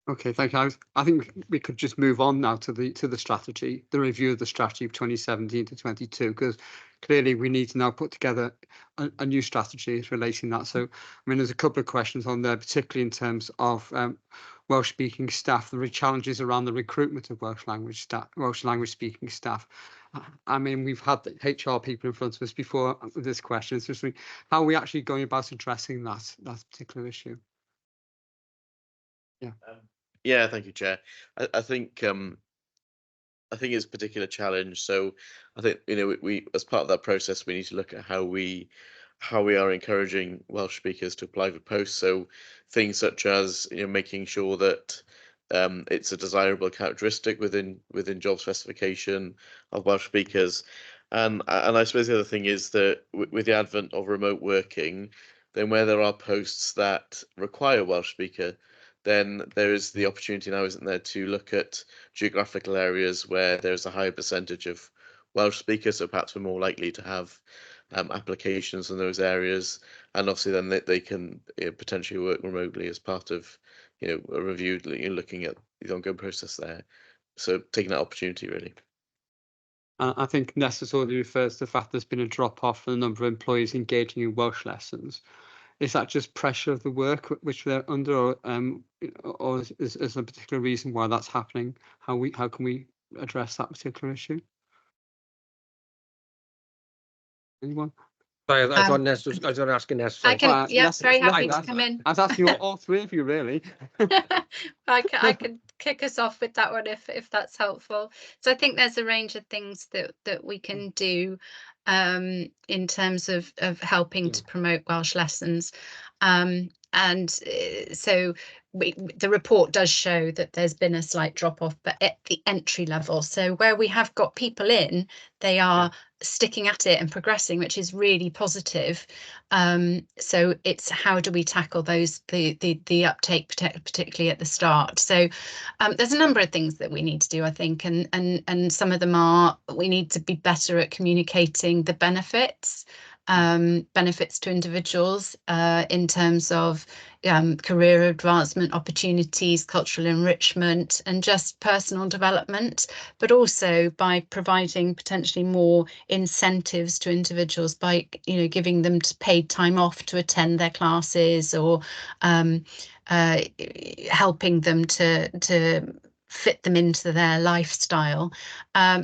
Okay, thank you. I think we could just move on now to the strategy, the review of the strategy of 2017 to 22, because clearly we need to now put together a new strategy relating that. So, I mean, there's a couple of questions on there, particularly in terms of Welsh-speaking staff, the challenges around the recruitment of Welsh language-speaking staff. I mean, we've had the HR people in front of us before with this question. It's just how are we actually going about addressing that particular issue? Yeah. Yeah, thank you, Chair. I think it's a particular challenge. So I think, you know, we as part of that process, we need to look at how we are encouraging Welsh speakers to apply for posts. So things such as, you know, making sure that it's a desirable characteristic within job specification of Welsh speakers. And I suppose the other thing is that with the advent of remote working, then where there are posts that require a Welsh speaker, then there is the opportunity now, isn't there, to look at geographical areas where there's a higher percentage of Welsh speakers, so perhaps we're more likely to have applications in those areas, and obviously then they can, you know, potentially work remotely as part of, you know, a review, looking at the ongoing process there. So taking that opportunity, really. I think Ness already refers to the fact there's been a drop-off in the number of employees engaging in Welsh lessons. Is that just pressure of the work which they're under, or is there a particular reason why that's happening? How can we address that particular issue? Anyone? I thought Ness was asking Ness. I can, yeah, very happy to come in. I was asking all three of you, really. I can kick us off with that one if that's helpful. So I think there's a range of things that we can do in terms of helping to promote Welsh lessons. So the report does show that there's been a slight drop off, but at the entry level. So where we have got people in, they are sticking at it and progressing, which is really positive. So it's how do we tackle those, the uptake, particularly at the start. So there's a number of things that we need to do, I think, and some of them are, we need to be better at communicating the benefits to individuals in terms of career advancement opportunities, cultural enrichment, and just personal development, but also by providing potentially more incentives to individuals by, you know, giving them paid time off to attend their classes, or helping them to fit them into their lifestyle,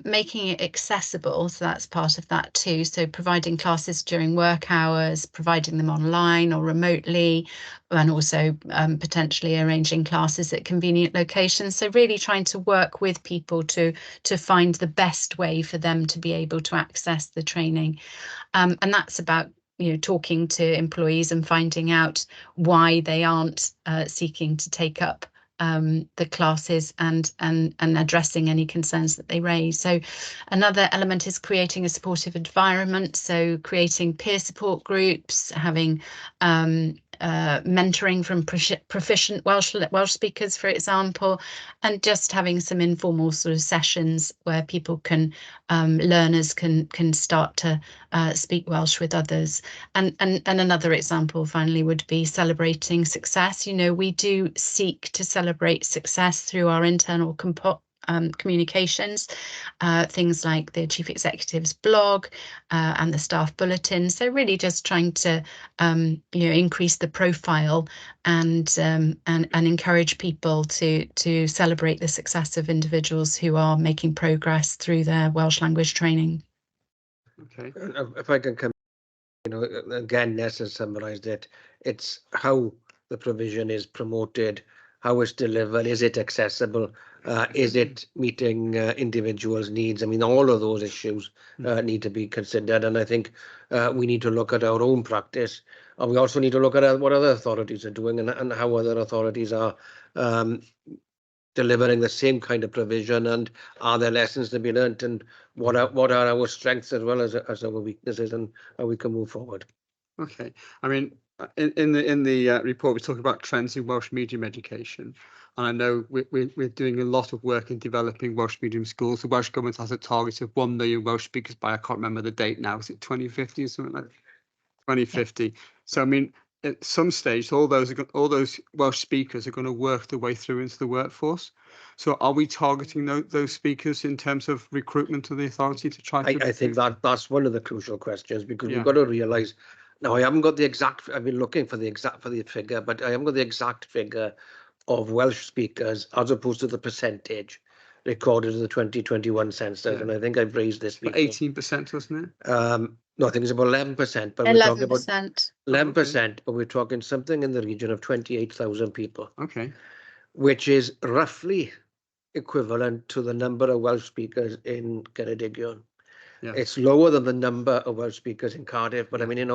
making it accessible. So that's part of that too. So providing classes during work hours, providing them online or remotely, and also potentially arranging classes at convenient locations. So really trying to work with people to find the best way for them to be able to access the training. And that's about, you know, talking to employees and finding out why they aren't seeking to take up the classes and addressing any concerns that they raise. So another element is creating a supportive environment. So creating peer support groups, having mentoring from proficient Welsh speakers, for example, and just having some informal sort of sessions where people can, learners can start to speak Welsh with others. And another example finally would be celebrating success. You know, we do seek to celebrate success through our internal communications, things like the Chief Executive's blog and the staff bulletin. So really just trying to increase the profile and encourage people to celebrate the success of individuals who are making progress through their Welsh language training. Okay. If I can come, again, Ness has summarised it. It's how the provision is promoted, how it's delivered, is it accessible, is it meeting individuals' needs? I mean, all of those issues need to be considered, and I think we need to look at our own practice, and we also need to look at what other authorities are doing and how other authorities are delivering the same kind of provision, and are there lessons to be learnt, and what are our strengths as well as our weaknesses, and how we can move forward. Okay, I mean, in the report we talk about trends in Welsh medium education, and I know we're doing a lot of work in developing Welsh medium schools. The Welsh Government has a target of 1 million Welsh speakers by, I can't remember the date now, is it 2050 or something like that? 2050. So I mean, at some stage, all those Welsh speakers are going to work their way through into the workforce. So are we targeting those speakers in terms of recruitment to the authority to try to? I think that's one of the crucial questions, because we've got to realise. Now, I haven't got the exact. I've been looking for the figure, but I haven't got the exact figure of Welsh speakers as opposed to the percentage recorded in the 2021 census, and I think I've raised this. 18%, wasn't it? No, I think it's about 11%. But 11%. we're talking about 11%, but we're talking something in the region of 28,000 people. Okay. Which is roughly equivalent to the number of Welsh speakers in Ceredigion. Yeah. It's lower than the number of Welsh speakers in Cardiff, but I mean,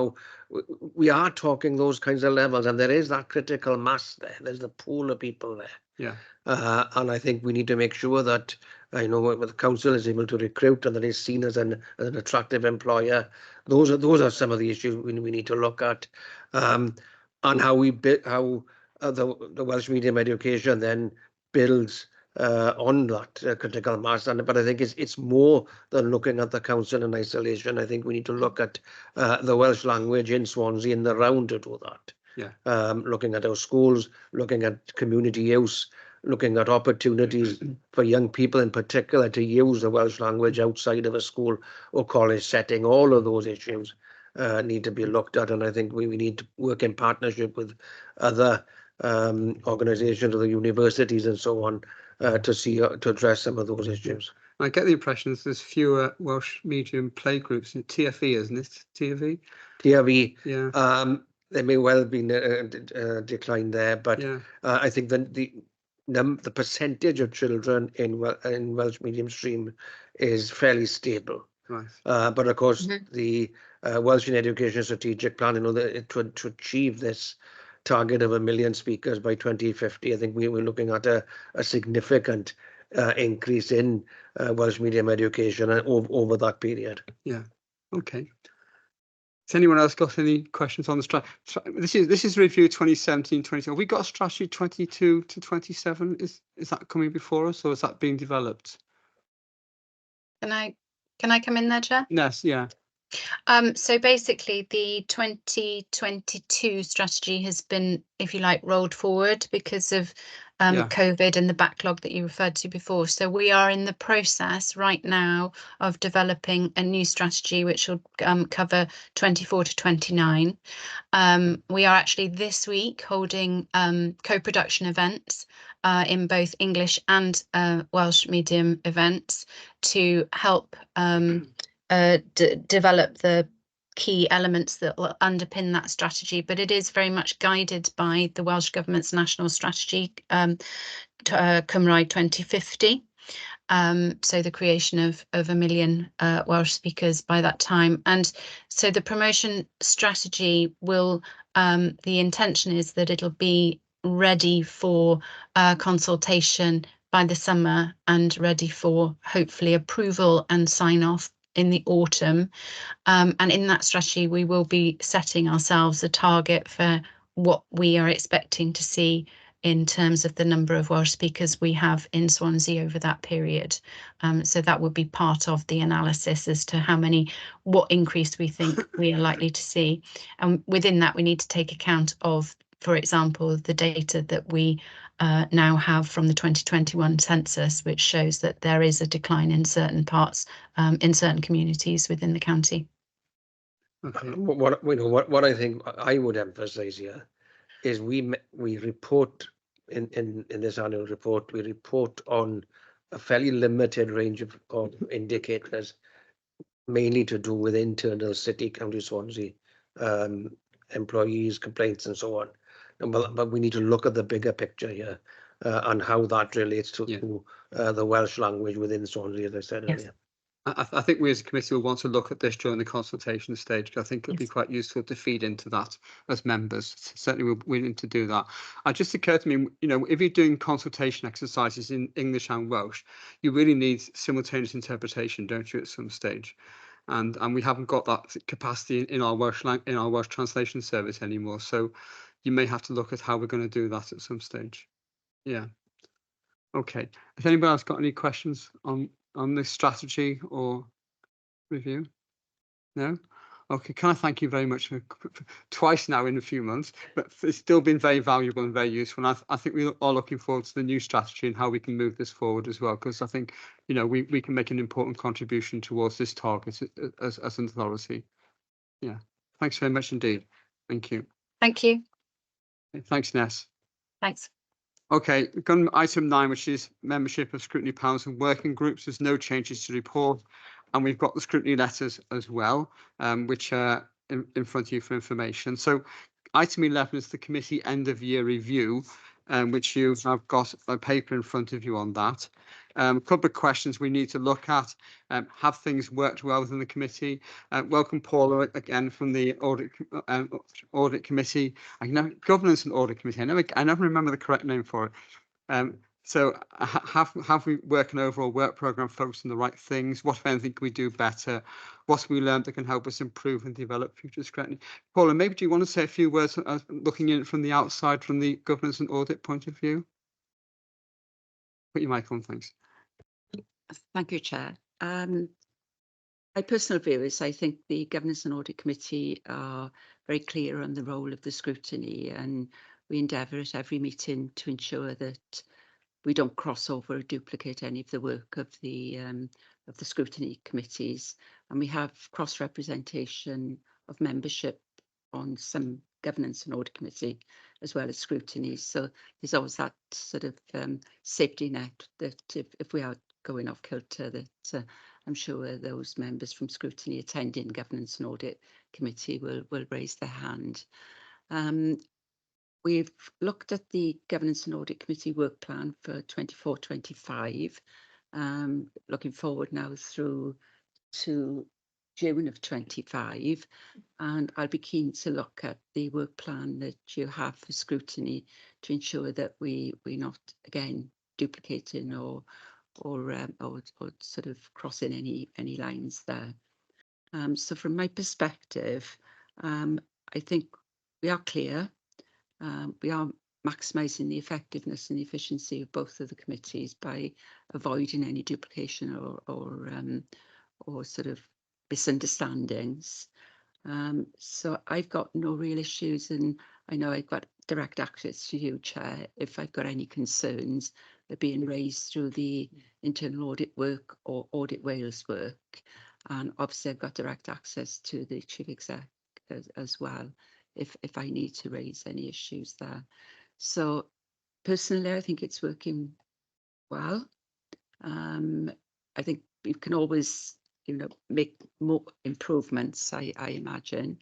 we are talking those kinds of levels, and there is that critical mass there. There's the pool of people there. Yeah. And I think we need to make sure that the council is able to recruit and that is seen as an attractive employer. Those are some of the issues we need to look at, and how the Welsh medium education then builds on that critical mass. But I think it's more than looking at the council in isolation. I think we need to look at the Welsh language in Swansea and around to do that. Yeah. Looking at our schools, looking at community use, looking at opportunities for young people in particular to use the Welsh language outside of a school or college setting. All of those issues need to be looked at, and I think we need to work in partnership with other organisations or the universities and so on to address some of those issues. I get the impression there's fewer Welsh medium playgroups in TFE, isn't it? TFE? TFE. Yeah. There may well be a decline there, but I think the percentage of children in Welsh medium stream is fairly stable. Right. But of course, the Welsh in Education Strategic Plan, to achieve this target of 1 million speakers by 2050, I think we were looking at a significant increase in Welsh medium education over that period. Yeah. Okay. Has anyone else got any questions on the strategy? This is review 2017-20. Have we got a strategy 22 to 27? Is that coming before us, or is that being developed? Can I come in there, Chair? Yes. Yeah. So basically, the 2022 strategy has been, if you like, rolled forward because of COVID and the backlog that you referred to before. So we are in the process right now of developing a new strategy which will cover 24 to 29. We are actually this week holding co-production events in both English and Welsh medium events to help develop the key elements that will underpin that strategy, but it is very much guided by the Welsh Government's national strategy, Cymraeg 2050. So the creation of 1 million Welsh speakers by that time. And so the promotion strategy will, the intention is that it'll be ready for consultation by the summer and ready for hopefully approval and sign off in the autumn. And in that strategy, we will be setting ourselves a target for what we are expecting to see in terms of the number of Welsh speakers we have in Swansea over that period. So that would be part of the analysis as to what increase we think we are likely to see. And within that, we need to take account of, for example, the data that we now have from the 2021 census, which shows that there is a decline in certain parts, in certain communities within the county. Okay. What I think I would emphasise here is we report in this annual report, we report on a fairly limited range of indicators, mainly to do with internal city, county Swansea, employees, complaints and so on. But we need to look at the bigger picture here and how that relates to the Welsh language within Swansea, as I said earlier. I think we as a committee will want to look at this during the consultation stage. I think it'd be quite useful to feed into that as members. Certainly we need to do that. It just occurred to me, you know, if you're doing consultation exercises in English and Welsh, you really need simultaneous interpretation, don't you, at some stage? And we haven't got that capacity in our Welsh translation service anymore. So you may have to look at how we're going to do that at some stage. Yeah. Okay. Has anybody else got any questions on this strategy or review? No? Okay, can I thank you very much for twice now in a few months, but it's still been very valuable and very useful. And I think we are looking forward to the new strategy and how we can move this forward as well, because I think, you know, we can make an important contribution towards this target as an authority. Yeah, thanks very much indeed. Thank you. Thank you. Thanks, Ness. Thanks. Okay, we've got item 9, which is membership of scrutiny panels and working groups. There's no changes to report. And we've got the scrutiny letters as well, which are in front of you for information. So item 11 is the committee end of year review, which you have got a paper in front of you on that. A couple of questions we need to look at. Have things worked well within the committee? Welcome, Paula, again from the audit committee. Governance and audit committee. I never remember the correct name for it. So have we worked an overall work programme focused on the right things? What, if anything, can we do better? What have we learned that can help us improve and develop future scrutiny? Paula, maybe do you want to say a few words looking in from the outside, from the governance and audit point of view? Put your mic on, thanks. Thank you, Chair. My personal view is I think the Governance and Audit Committee are very clear on the role of the scrutiny, and we endeavour at every meeting to ensure that we don't cross over or duplicate any of the work of the scrutiny committees, and we have cross-representation of membership on some governance and audit committee as well as scrutiny. So there's always that sort of safety net that if we are going off kilter, that I'm sure those members from scrutiny attending governance and audit committee will raise their hand. We've looked at the Governance and Audit Committee work plan for 24-25, looking forward now through to June of 25, and I'll be keen to look at the work plan that you have for scrutiny to ensure that we're not again duplicating or sort of crossing any lines there. So from my perspective, I think we are clear. We are maximising the effectiveness and the efficiency of both of the committees by avoiding any duplication or sort of misunderstandings. So I've got no real issues, and I know I've got direct access to you, Chair, if I've got any concerns. They're being raised through the internal audit work or Audit Wales work, and obviously I've got direct access to the Chief Exec as well if I need to raise any issues there. So personally, I think it's working well. I think we can always, you know, make more improvements, I imagine.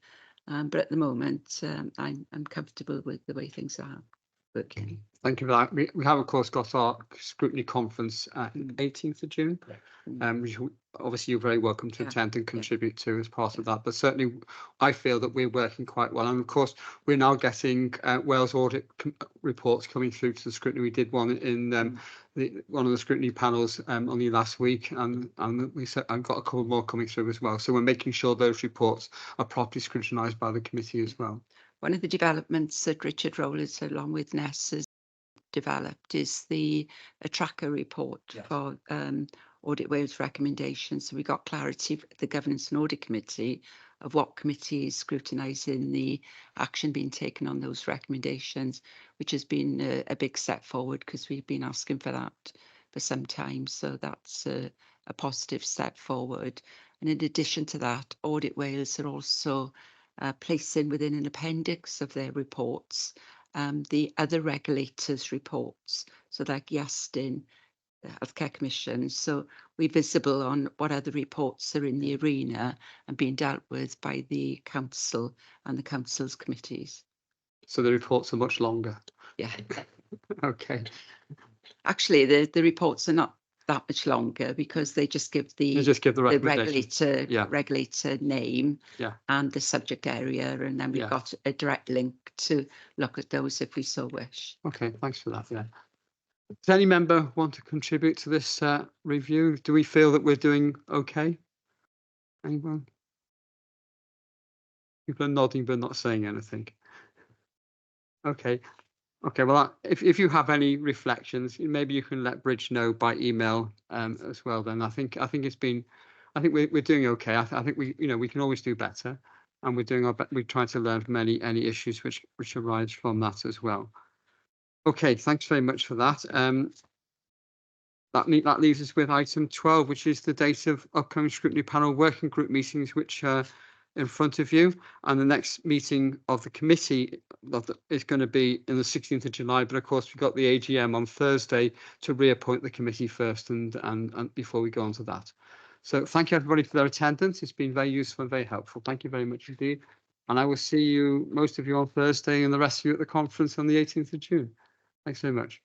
But at the moment, I'm comfortable with the way things are working. Thank you for that. We have, of course, got our scrutiny conference on the 18th of June, which obviously you're very welcome to attend and contribute to as part of that. But certainly, I feel that we're working quite well. And of course, we're now getting Wales audit reports coming through to the scrutiny. We did one in one of the scrutiny panels only last week, and I've got a couple more coming through as well. So we're making sure those reports are properly scrutinised by the committee as well. one of the developments that Richard Rowlands, along with Ness, has developed is a tracker report for Audit Wales recommendations. So we got clarity for the Governance and Audit Committee of what committee is scrutinising the action being taken on those recommendations, which has been a big step forward because we've been asking for that for some time. So that's a positive step forward. And in addition to that, Audit Wales are also placing within an appendix of their reports the other regulators' reports, so like Yastin, the Healthcare Commission. So we're visible on what other reports are in the arena and being dealt with by the council and the council's committees. So the reports are much longer. Yeah. Okay. Actually, the reports are not that much longer because they just give the regulator name and the subject area, and then we've got a direct link to look at those if we so wish. Okay, thanks for that. Yeah. Does any member want to contribute to this review? Do we feel that we're doing okay? Anyone? People are nodding but not saying anything. Okay. Okay, well, if you have any reflections, maybe you can let Bridge know by email as well. Then I think we're doing okay. I think we can always do better, and we're doing our best. We're trying to learn from any issues which arise from that as well. Okay, thanks very much for that. That leaves us with item 12, which is the date of upcoming scrutiny panel working group meetings, which are in front of you. And the next meeting of the committee is going to be in the 16th of July. But of course, we've got the AGM on Thursday to reappoint the committee first and before we go on to that. So thank you, everybody, for their attendance. It's been very useful and very helpful. Thank you very much indeed. And I will see you, most of you, on Thursday, and the rest of you at the conference on the 18th of June. Thanks very much.